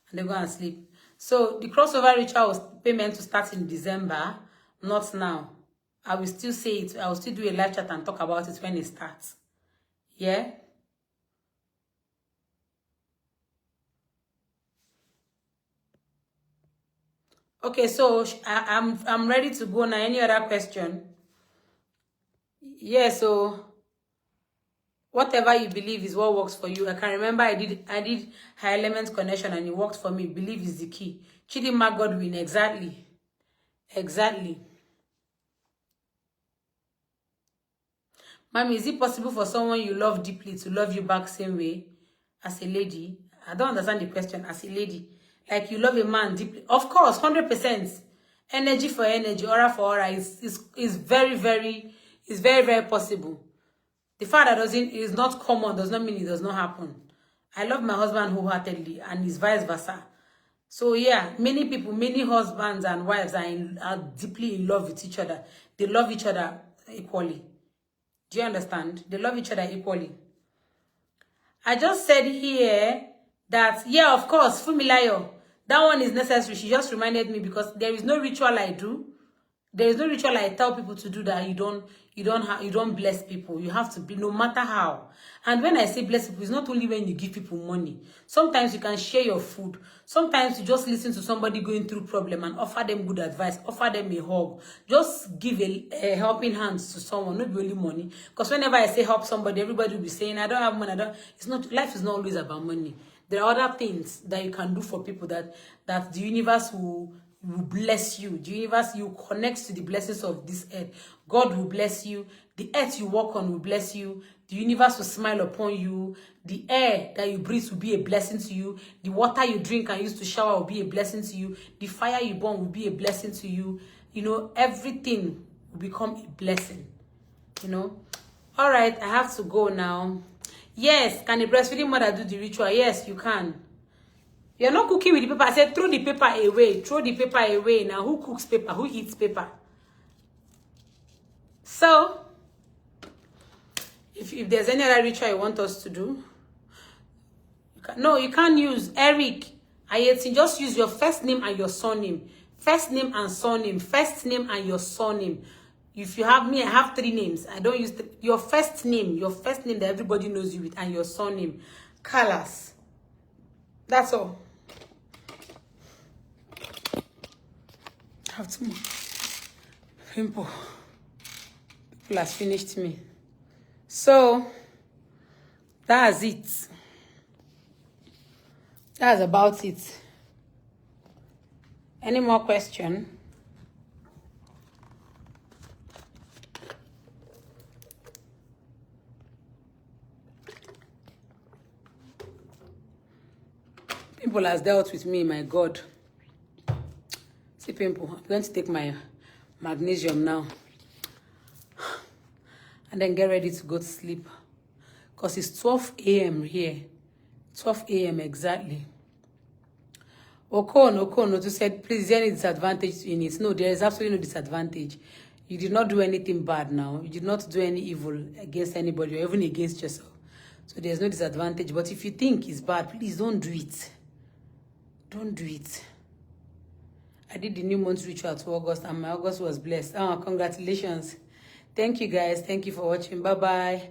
and then go and sleep. So the crossover ritual payment will start in December, not now. I will still say it. I will still do a live chat and talk about it when it starts. Yeah? Okay, so I'm ready to go now. Any other question? Yeah, so whatever you believe is what works for you. I can remember I did high element connection and it worked for me. Belief is the key. Chidinma Godwin, exactly. Exactly. Mommy, is it possible for someone you love deeply to love you back same way as a lady? I don't understand the question. As a lady. Like you love a man deeply. Of course, 100%. Energy for energy, aura for aura is very, very possible. The fact that is not common does not mean it does not happen. I love my husband wholeheartedly, and it's vice versa. So yeah, many people, many husbands and wives are deeply in love with each other. They love each other equally. Do you understand? They love each other equally. I just said here that, yeah, of course, Fumilayo, that one is necessary. She just reminded me because there is no ritual I do. There is no ritual I tell people to do that you don't bless people. You have to be, no matter how. And when I say bless people, it's not only when you give people money. Sometimes you can share your food. Sometimes you just listen to somebody going through problem and offer them good advice, offer them a hug. Just give a helping hand to someone, not only money. Because whenever I say help somebody, everybody will be saying, I don't have money. Life is not always about money. There are other things that you can do for people that the universe will bless you. The universe, you connect to the blessings of this earth. God will bless you. The earth you walk on will bless you. The universe will smile upon you. The air that you breathe will be a blessing to you. The water you drink and use to shower will be a blessing to you. The fire you burn will be a blessing to you. You know, everything will become a blessing. You know. All right, I have to go now. Yes, can a breastfeeding mother do the ritual? Yes, you can. You're not cooking with the paper. I said throw the paper away. Throw the paper away. Now, who cooks paper? Who eats paper? So, if there's any other ritual you want us to do, no, you can't use Eric. Just use your first name and your surname. First name and surname. First name and your surname. If you have me, I have 3 names. I don't use your first name that everybody knows you with, and your surname. Colors. That's all. I have too much pimple. People has finished me. So that's it. That's about it. Any more question? Pimple has dealt with me, my God. See, pimple, I'm going to take my magnesium now. And then get ready to go to sleep. Because it's 12 a.m. here. 12 a.m. exactly. Okon said, please, is there any disadvantage in it? No, there is absolutely no disadvantage. You did not do anything bad now. You did not do any evil against anybody or even against yourself. So there's no disadvantage. But if you think it's bad, please don't do it. Don't do it. I did the new month ritual to August, and my August was blessed. Oh, congratulations. Thank you, guys. Thank you for watching. Bye-bye.